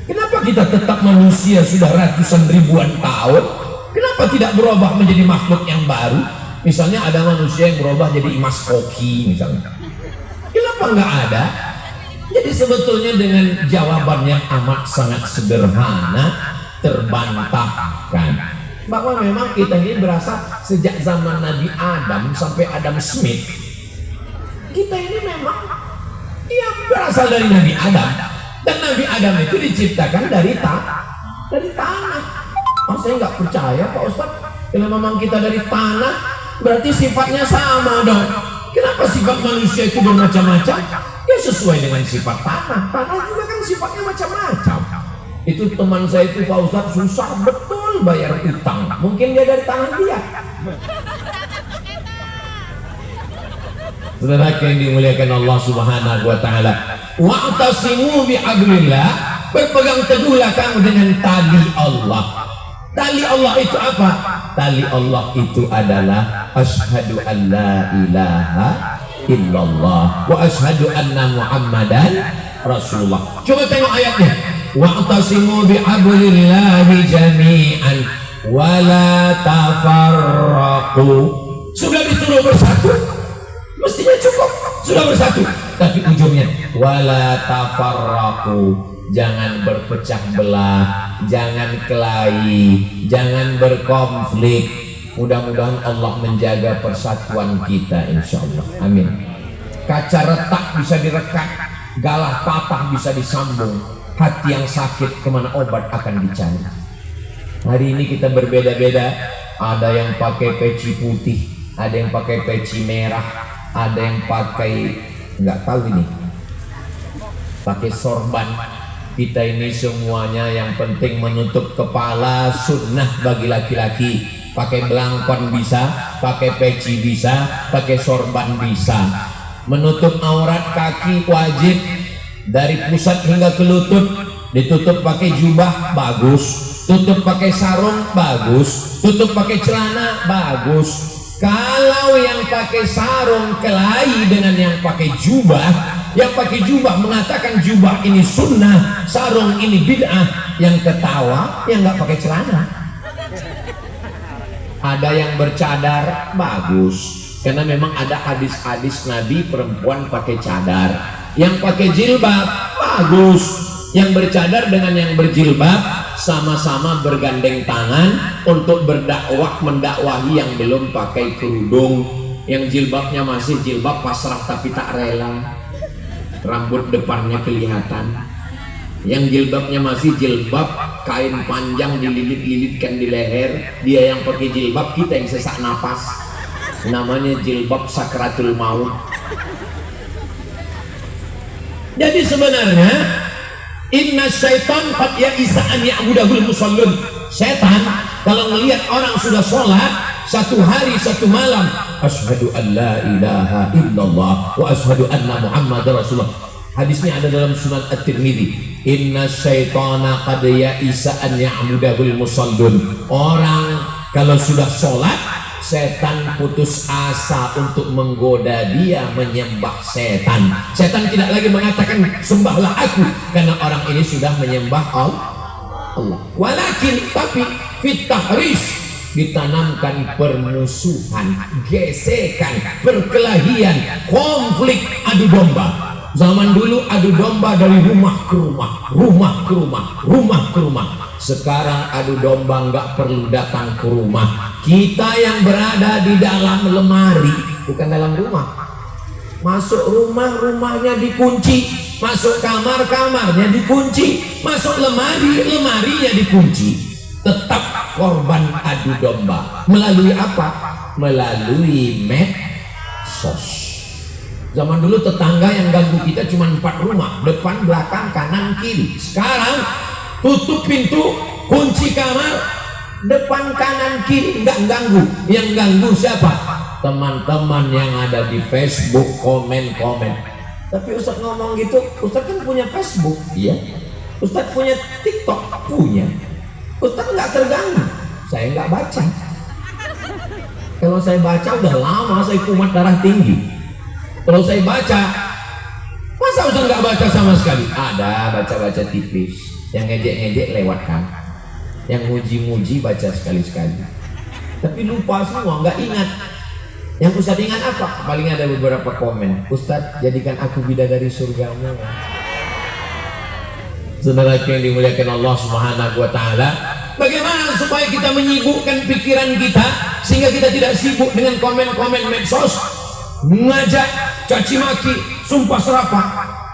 Speaker 1: Kenapa kita tetap manusia sudah ratusan ribuan tahun? Kenapa tidak berubah menjadi makhluk yang baru? Misalnya ada manusia yang berubah jadi Mas Koki misalnya. Kenapa nggak ada? Jadi sebetulnya dengan jawaban yang amat sangat sederhana, terbantahkan bahwa memang kita ini berasal sejak zaman Nabi Adam sampai Adam Smith. Kita ini memang berasal dari Nabi Adam, dan Nabi Adam itu diciptakan dari tanah. Saya nggak percaya Pak Ustadz, kalau memang kita dari tanah berarti sifatnya sama dong. Kenapa sifat manusia itu bermacam-macam? Ya sesuai dengan sifat tanah. Tanah juga kan sifatnya macam-macam. Itu teman saya itu Pak Ustadz susah betul bayar utang. Mungkin dia dari tangan dia. Saudara yang dimuliakan Allah Subhanahu wa taala. Wa'tasimu bihablillah, berpegang teguhlah kamu dengan tali Allah. Tali Allah itu apa? Tali Allah itu adalah asyhadu an la ilaha illallah wa asyhadu anna Muhammadan Rasulullah. Coba tengok ayatnya. Wa'tasimu bihablillahi jami'an wa la tafarraqu. Sudah disuruh bersatu, mestinya cukup. Sudah bersatu, tapi ujungnya wala tafarraqu, jangan berpecah belah, jangan kelahi, jangan berkonflik. Mudah-mudahan Allah menjaga persatuan kita, insya Allah. Amin. Kaca retak bisa direkat, galah patah bisa disambung, hati yang sakit kemana obat akan dicari. Hari ini kita berbeda-beda. Ada yang pakai peci putih, ada yang pakai peci merah, ada yang pakai nggak tahu ini, pakai sorban. Kita ini semuanya yang penting menutup kepala, sunnah bagi laki-laki. Pakai belangkon bisa, pakai peci bisa, pakai sorban bisa. Menutup aurat kaki wajib, dari pusat hingga ke lutut. Ditutup pakai jubah bagus, tutup pakai sarung bagus, tutup pakai celana bagus. Kalau yang pakai sarung kelahi dengan yang pakai jubah, yang pakai jubah mengatakan jubah ini sunnah, sarung ini bid'ah, yang ketawa yang nggak pakai celana. Ada yang bercadar bagus, karena memang ada hadis-hadis Nabi perempuan pakai cadar. Yang pakai jilbab bagus, yang bercadar dengan yang berjilbab sama-sama bergandeng tangan untuk berdakwah, mendakwahi yang belum pakai kerudung. Yang jilbabnya masih jilbab pasrah tapi tak rela, rambut depannya kelihatan. Yang jilbabnya masih jilbab kain panjang dililit-lilitkan di leher. Dia yang pakai jilbab, kita yang sesak napas. Namanya jilbab sakratul maut. Jadi sebenarnya inna syaitan qad ya'isa an ya'budahul musallun. Setan kalau melihat orang sudah sholat satu hari satu malam, asyhadu an la ilaha illallah wa asyhadu anna Muhammadar Rasulullah. Hadisnya ada dalam Sunan At-Tirmidzi. Inna syaitana qad ya'isa an ya'budahul musallun. Orang kalau sudah sholat, setan putus asa untuk menggoda dia menyembah setan. Setan tidak lagi mengatakan sembahlah aku, karena orang ini sudah menyembah Allah. Walakin tapi fit tahris, ditanamkan permusuhan, gesekan, perkelahian, konflik, adu domba. Zaman dulu adu domba dari rumah ke rumah, rumah ke rumah, rumah ke rumah. Sekarang adu domba nggak perlu datang ke rumah. Kita yang berada di dalam lemari, bukan dalam rumah. Masuk rumah, rumahnya dikunci. Masuk kamar, kamarnya dikunci. Masuk lemari, lemarinya dikunci. Tetap korban adu domba. Melalui apa? Melalui medsos. Zaman dulu tetangga yang ganggu kita cuma 4 rumah, depan, belakang, kanan, kiri. Sekarang tutup pintu, kunci kamar, depan, kanan, kiri, nggak ganggu. Yang ganggu siapa? Teman-teman yang ada di Facebook, komen-komen. Tapi Ustadz ngomong gitu, Ustadz kan punya Facebook, iya. Ustadz punya TikTok, punya. Ustadz nggak terganggu, saya nggak baca. Kalau saya baca udah lama, saya kumat darah tinggi. Kalau saya baca, masa Ustadz nggak baca sama sekali? Ada, baca-baca tipis. Yang ngejek-ngejek lewatkan, yang muji-muji baca sekali-sekali. Tapi lupa semua, nggak ingat. Yang Ustadz ingat apa? Paling ada beberapa komen, Ustadz jadikan aku bidadari surgamu. Saudara yang dimuliakan Allah Subhanahu wa taala, bagaimana supaya kita menyibukkan pikiran kita sehingga kita tidak sibuk dengan komen-komen medsos, mengajak, caci maki, sumpah serapah.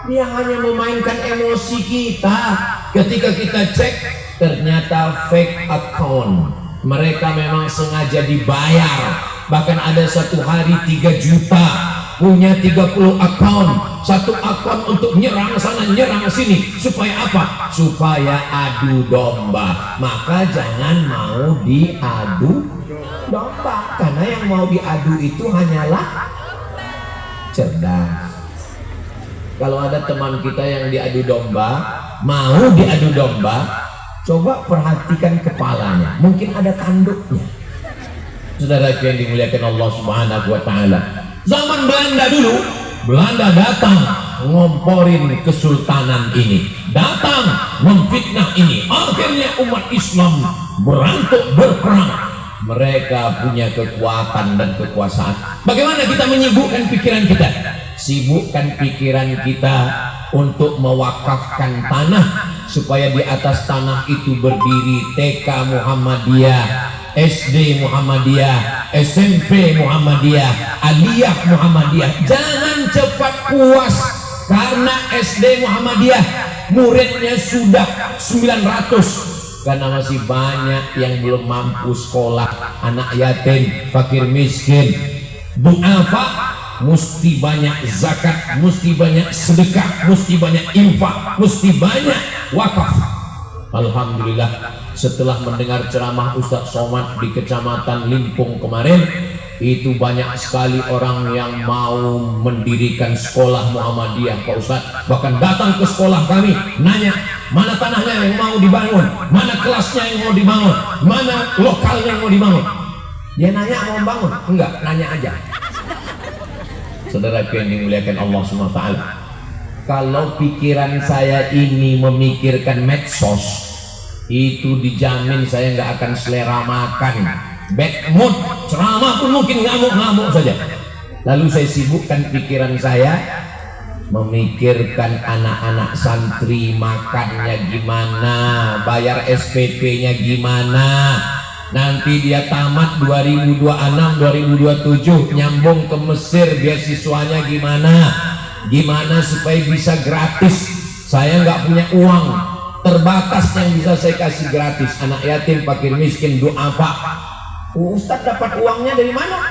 Speaker 1: Dia hanya memainkan emosi kita. Ketika kita cek, ternyata fake account. Mereka memang sengaja dibayar. Bahkan ada satu hari 3 juta punya 30 akun, satu akun untuk nyerang sana nyerang sini, supaya apa? Supaya adu domba. Maka jangan mau diadu domba, karena yang mau diadu itu hanyalah cerdas. Kalau ada teman kita yang diadu domba, mau diadu domba, coba perhatikan kepalanya, mungkin ada kanduknya. Saudara yang dimuliakan Allah Subhanahu wa Ta'ala, zaman Belanda dulu, Belanda datang ngomporin kesultanan ini, datang memfitnah ini. Akhirnya umat Islam berantuk berperang. Mereka punya kekuatan dan kekuasaan. Bagaimana kita menyibukkan pikiran kita? Sibukkan pikiran kita untuk mewakafkan tanah, supaya di atas tanah itu berdiri TK Muhammadiyah, SD Muhammadiyah, SMP Muhammadiyah, Aliyah Muhammadiyah. Jangan cepat puas karena SD Muhammadiyah muridnya sudah 900, karena masih banyak yang belum mampu sekolah, anak yatim, fakir miskin, du'afa. Mesti banyak zakat, mesti banyak sedekah, mesti banyak infak, mesti banyak wakaf. Alhamdulillah, setelah mendengar ceramah Ustadz Somad di Kecamatan Limpung kemarin, itu banyak sekali orang yang mau mendirikan sekolah Muhammadiyah, Pak Ustadz. Bahkan datang ke sekolah kami, nanya mana tanahnya yang mau dibangun, mana kelasnya yang mau dibangun, mana lokalnya yang mau dibangun. Dia nanya mau bangun? Enggak, nanya aja. Saudara yang dimuliakan Allah SWT, kalau pikiran saya ini memikirkan medsos, itu dijamin saya nggak akan selera makan, bad mood, ceramah pun mungkin ngamuk-ngamuk saja. Lalu saya sibukkan pikiran saya memikirkan anak-anak santri makannya gimana, bayar SPP-nya gimana. Nanti dia tamat 2026-2027 nyambung ke Mesir, beasiswanya gimana supaya bisa gratis. Saya nggak punya uang, terbatas yang bisa saya kasih gratis. Anak yatim, fakir miskin, du'afa. Ustadz dapat uangnya dari mana?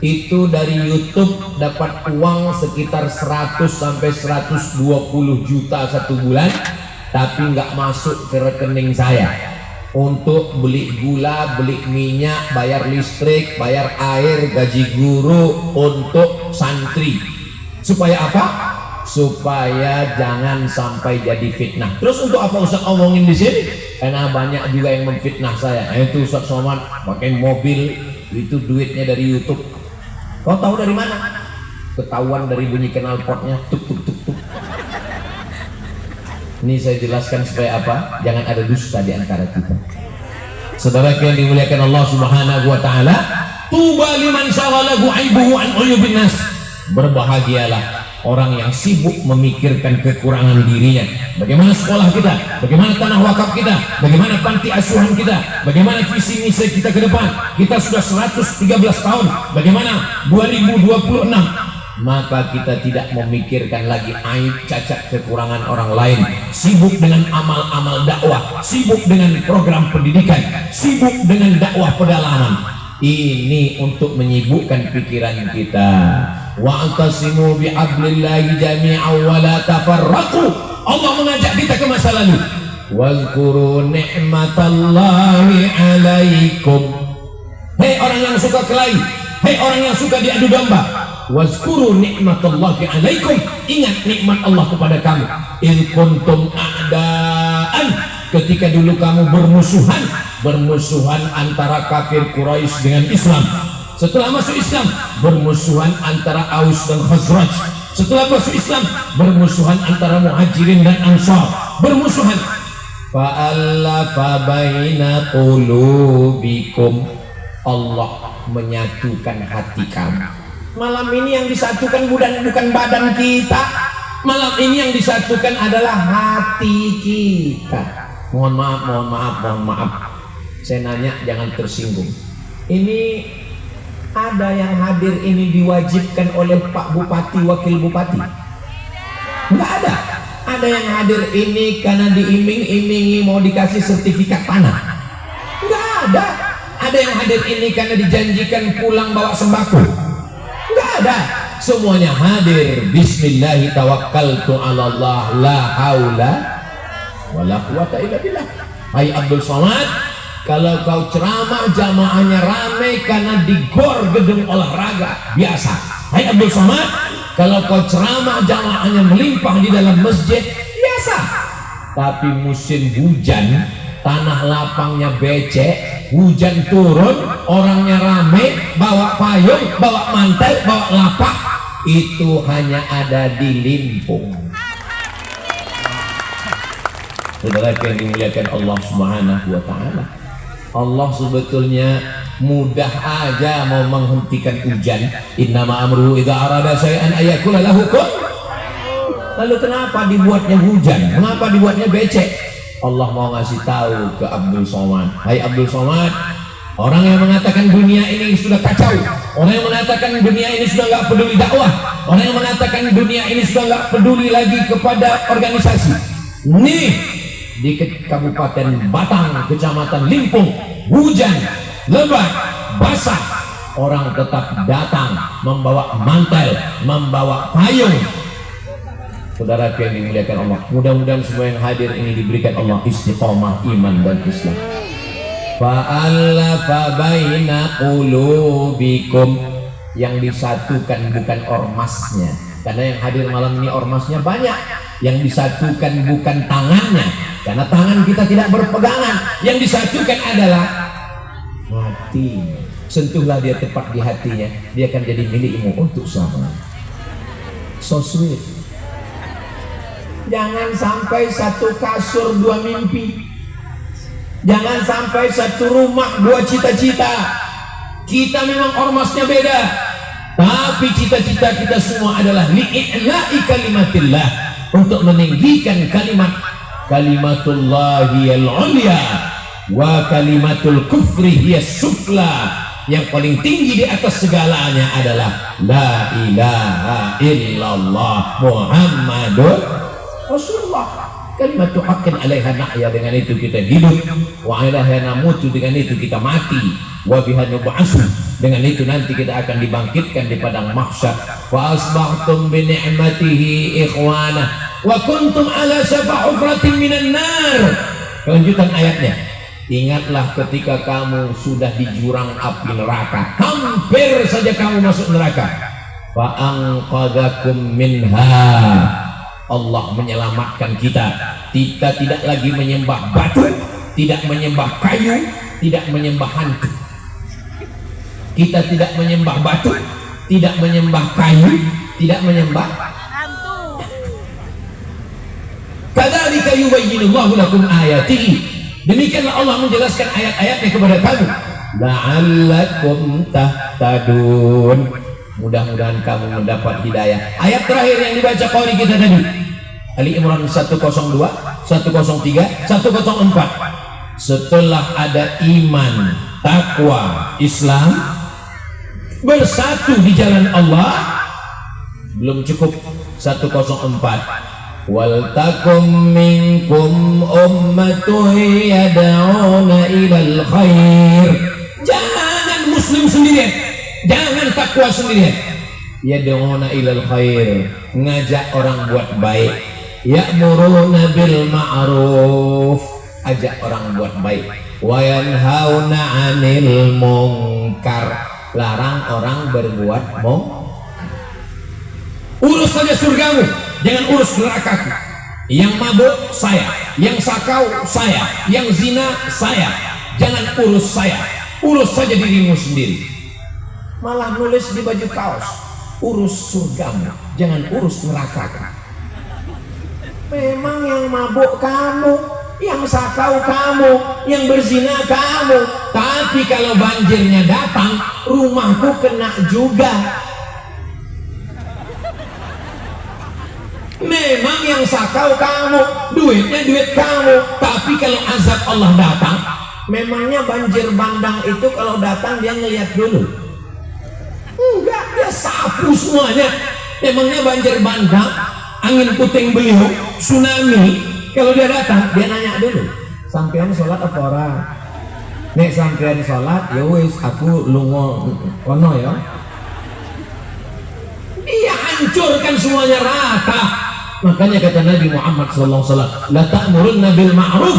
Speaker 1: Itu dari YouTube, dapat uang sekitar 100 sampai 120 juta satu bulan, tapi nggak masuk ke rekening saya. Untuk beli gula, beli minyak, bayar listrik, bayar air, gaji guru untuk santri. Supaya apa? Supaya jangan sampai jadi fitnah. Terus untuk apa Ustaz omongin di sini? Karena banyak juga yang memfitnah saya. Itu Ustaz Somad pakai mobil, itu duitnya dari YouTube. Kau tahu dari mana? Ketahuan dari bunyi knalpotnya, tuk tuk tuk tuk. Ini saya jelaskan supaya apa? Jangan ada dusta di antara kita. Saudara yang dimuliakan Allah Subhanahu wa Ta'ala, tuba liman syaghalahu aibuhu an uyubin nas. Berbahagialah orang yang sibuk memikirkan kekurangan dirinya. Bagaimana sekolah kita, bagaimana tanah wakaf kita, bagaimana panti asuhan kita, bagaimana visi misi kita ke depan. Kita sudah 113 tahun, bagaimana 2026? Maka kita tidak memikirkan lagi aib, cacat, kekurangan orang lain. Sibuk dengan amal-amal dakwah, sibuk dengan program pendidikan, sibuk dengan dakwah pedalaman. Ini untuk menyibukkan pikiran kita. Wa'tasimu bihablillahi jami'an wa la tafarraqu. Allah mengajak kita ke masa lalu. Wazkuru ni'matallahi 'alaikum. Hei orang yang suka kelahi, hei orang yang suka diadu domba, wazkuru ni'matallahi 'alaikum. Ingat nikmat Allah kepada kamu. In kuntum a'daan, ketika dulu kamu bermusuhan antara kafir Quraisy dengan Islam. Setelah masuk Islam, bermusuhan antara Aus dan Khazraj. Setelah masuk Islam, bermusuhan antara Muhajirin dan Ansar. Bermusuhan. Fa'allafa baina qulubikum. Allah menyatukan hati kamu. Malam ini yang disatukan bukan badan kita. Malam ini yang disatukan adalah hati kita. Mohon maaf. Saya nanya, jangan tersinggung. Ini ada yang hadir ini diwajibkan oleh Pak Bupati, Wakil Bupati? Enggak ada. Ada yang hadir ini karena diiming-imingi mau dikasih sertifikat tanah? Enggak ada. Ada yang hadir ini karena dijanjikan pulang bawa sembako? Enggak ada. semuanya hadir. Bismillahi tawakkaltu ala Allah la haula wala quwata illa billah. Hai Abdul Somad, kalau kau ceramah jamaahnya ramai karena di gor gedung olahraga biasa. Hai Abdul Somad, kalau kau ceramah jamaahnya melimpah di dalam masjid biasa. Tapi musim hujan, tanah lapangnya becek, hujan turun, orangnya ramai, bawa payung, bawa mantel, bawa lapak, itu hanya ada di Limpung. Saudara yang dimuliakan Allah Subhanahu wa Ta'ala, Allah sebetulnya mudah aja mau menghentikan hujan. Innama amruhu idza arada syai'an ayakula lahu kun. Lalu kenapa dibuatnya hujan? Mengapa dibuatnya becek? Allah mau ngasih tahu ke Abdul Somad. Hai Abdul Somad, orang yang mengatakan dunia ini sudah kacau, orang yang mengatakan dunia ini sudah nggak peduli dakwah, orang yang mengatakan dunia ini sudah nggak peduli lagi kepada organisasi. Nih di Kabupaten Batang, Kecamatan Limpung, hujan lebat, basah, orang tetap datang membawa mantel, membawa payung. Saudara yang dimuliakan Allah, mudah-mudahan semua yang hadir ini diberikan Allah istiqomah iman dan Islam. Fa'alafa baina qulubikum, yang disatukan bukan ormasnya, karena yang hadir malam ini ormasnya banyak. Yang disatukan bukan tangannya, karena tangan kita tidak berpegangan. Yang disatukan adalah hati. Sentuhlah dia tepat di hatinya, dia akan jadi milikmu untuk selamanya. So sweet. Jangan sampai satu kasur dua mimpi, jangan sampai satu rumah dua cita-cita. Kita memang ormasnya beda, tapi cita-cita kita semua adalah li'i'la'i kalimatillah, untuk meninggikan kalimatullahi al-ulya wa kalimatul kufri hiya sufla. Yang paling tinggi di atas segalanya adalah la ilaha illallah Muhammadur Rasulullah. Kalimatu haqqin alaiha nahya, dengan itu kita hidup, wa alaiha namutu, dengan itu kita mati, wa biha nub'atsu, dengan itu nanti kita akan dibangkitkan di padang mahsyar. Fa asbahtum bi ni'matihi ikhwana wa kuntum ala syafa hufratin minan nar. Kelanjutan ayatnya, ingatlah ketika kamu sudah di jurang api neraka, hampir saja kamu masuk neraka. Fa anqadhakum minha, Allah menyelamatkan kita. Kita tidak lagi menyembah batu, tidak menyembah kayu, tidak menyembah hantu. Kita tidak menyembah batu, tidak menyembah kayu, tidak menyembah hantu. Kadzalika yubayyinullahu lakum ayatihi, demikianlah Allah menjelaskan ayat-ayatnya kepada kamu. La'allakum tahtadun, mudah-mudahan kamu mendapat hidayah. Ayat terakhir yang dibaca qari kita tadi, Ali Imran 102, 103, 104. Setelah ada iman, takwa, Islam, bersatu di jalan Allah, belum cukup. 104, wal takum minkum ummatun yad'una ilal khair. Jangan muslim sendirian, jangan takwa sendirian. Yad'una ilal khair, ngajak orang buat baik. Ya'muruna bil ma'ruf, ajak orang buat baik. Wa yanhauna 'anil munkar, larang orang berbuat munkar. Urus saja surgamu, jangan urus nerakaku. Yang mabuk saya, yang sakau saya, yang zina saya, jangan urus saya. Urus saja dirimu sendiri. Malah nulis di baju kaos, urus surgamu, jangan urus nerakaku. Memang yang mabuk kamu, yang sakau kamu, yang berzina kamu, tapi kalau banjirnya datang, rumahku kena juga. Memang yang sakau kamu, duitnya duit kamu, tapi kalau azab Allah datang, memangnya banjir bandang itu kalau datang dia ngeliat dulu? Enggak, dia sapu semuanya. Memangnya banjir bandang, angin puting beliung, tsunami, kalau dia datang dia nanya dulu, sampean sholat apa orang? Nek sampean sholat, ya wis aku lungo kono ya. hancurkan semuanya rata. Makanya kata Nabi Muhammad SAW, la ta'murunna bil ma'ruf,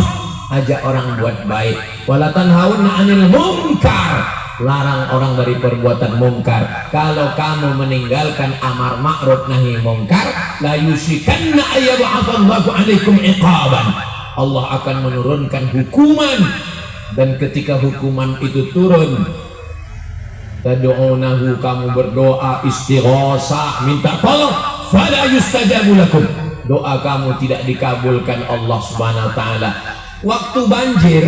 Speaker 1: ajak orang buat baik, wa la tanhaunna 'anil munkar, larang orang dari perbuatan mungkar. Kalau kamu meninggalkan amar ma'ruf nahi mungkar, la yusikanna ayyab'atsallahu 'alaikum iqaban, Allah akan menurunkan hukuman. Dan ketika hukuman itu turun, tad'unahu, kamu berdoa istighosah, minta tolong, fala yustajabu lakum, doa kamu tidak dikabulkan Allah Subhanahu wa taala. Waktu banjir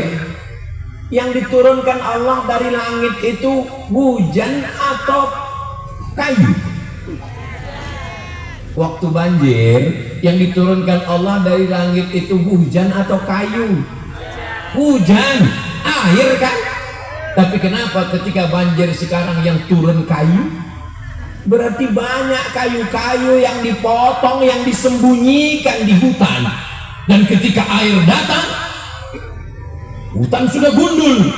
Speaker 1: yang diturunkan Allah dari langit itu hujan atau kayu? Waktu banjir yang diturunkan Allah dari langit itu hujan atau kayu? Hujan, air kan? Tapi kenapa ketika banjir sekarang yang turun kayu? Berarti banyak kayu-kayu yang dipotong, yang disembunyikan di hutan. Dan ketika air datang, hutan sudah gundul,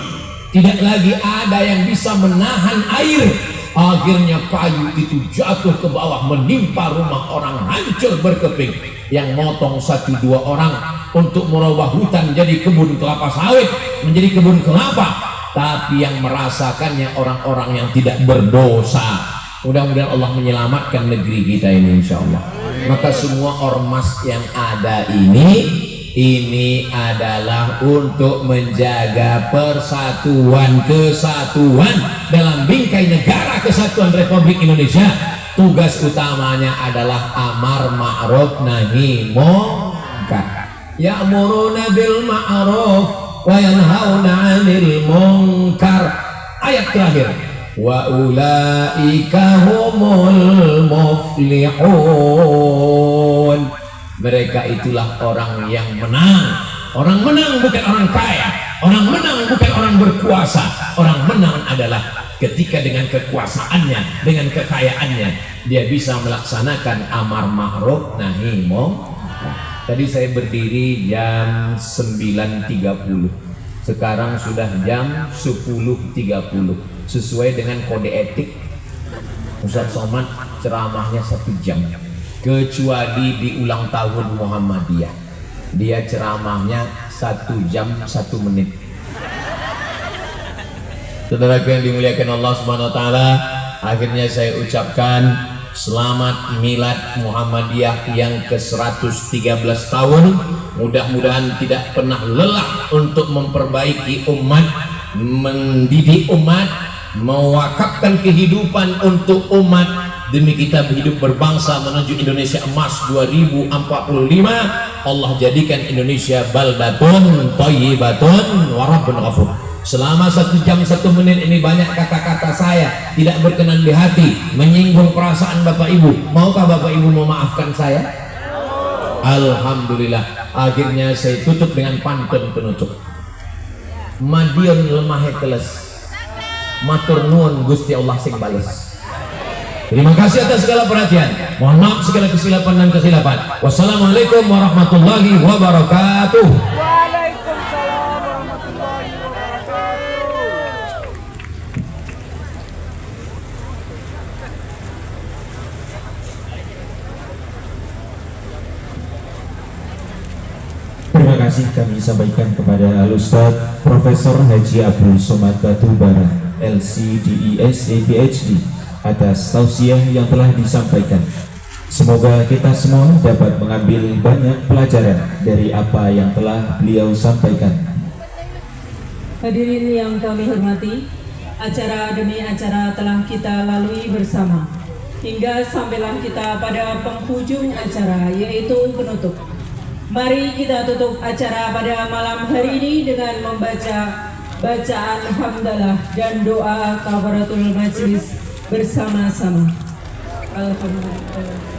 Speaker 1: tidak lagi ada yang bisa menahan air. Akhirnya kayu itu jatuh ke bawah, menimpa rumah orang, hancur berkeping. Yang motong 1-2 orang untuk merubah hutan jadi kebun kelapa sawit, menjadi kebun kelapa. Tapi yang merasakannya orang-orang yang tidak berdosa. Mudah-mudahan Allah menyelamatkan negeri kita ini, insya Allah. Maka semua ormas yang ada ini adalah untuk menjaga persatuan, kesatuan dalam bingkai negara kesatuan Republik Indonesia. Tugas utamanya adalah amar ma'ruf nahi munkar. Ya'muruna bil ma'ruf wa yanhauna 'anil munkar. Ayat terakhir, wa ulaika humul muflihun. Mereka itulah orang yang menang. Orang menang bukan orang kaya, orang menang bukan orang berkuasa. Orang menang adalah ketika dengan kekuasaannya, dengan kekayaannya, dia bisa melaksanakan amar ma'ruf nahi munkar. Tadi saya berdiri jam 9.30, sekarang sudah jam 10.30. Sesuai dengan kode etik, Ustaz Somad ceramahnya 1 jam, kecuali di ulang tahun Muhammadiyah, dia ceramahnya 1 jam 1 menit. Saudara yang dimuliakan Allah Subhanahu wa taala, akhirnya saya ucapkan selamat milad Muhammadiyah yang ke-113 tahun. Mudah-mudahan tidak pernah lelah untuk memperbaiki umat, mendidik umat, mewakafkan kehidupan untuk umat demi kita hidup berbangsa menuju Indonesia emas 2045. Allah jadikan Indonesia baldatun thayyibatun wa rabbun ghafur. Selama 1 jam 1 menit ini banyak kata-kata saya tidak berkenan di hati, menyinggung perasaan Bapak Ibu. Maukah Bapak Ibu memaafkan saya? Alhamdulillah. Akhirnya saya tutup dengan pantun penutup. Madiun lemah teles, matur nuwun Gusti Allah sing bales. Terima kasih atas segala perhatian. Mohon maaf segala kesilapan dan kesilapan. Wassalamualaikum warahmatullahi wabarakatuh.
Speaker 2: Waalaikumsalam warahmatullahi wabarakatuh.
Speaker 3: Terima kasih kami sampaikan kepada Al-Ustadz Profesor Haji Abdul Somad Batubara, LCDES PhD, atas tausiah yang telah disampaikan. Semoga kita semua dapat mengambil banyak pelajaran dari apa yang telah beliau sampaikan.
Speaker 2: Hadirin yang kami hormati, acara demi acara telah kita lalui bersama hingga sampailah kita pada penghujung acara, yaitu penutup. Mari kita tutup acara pada malam hari ini dengan membaca bacaan hamdalah dan doa kafaratul majlis bersama-sama. Alhamdulillah.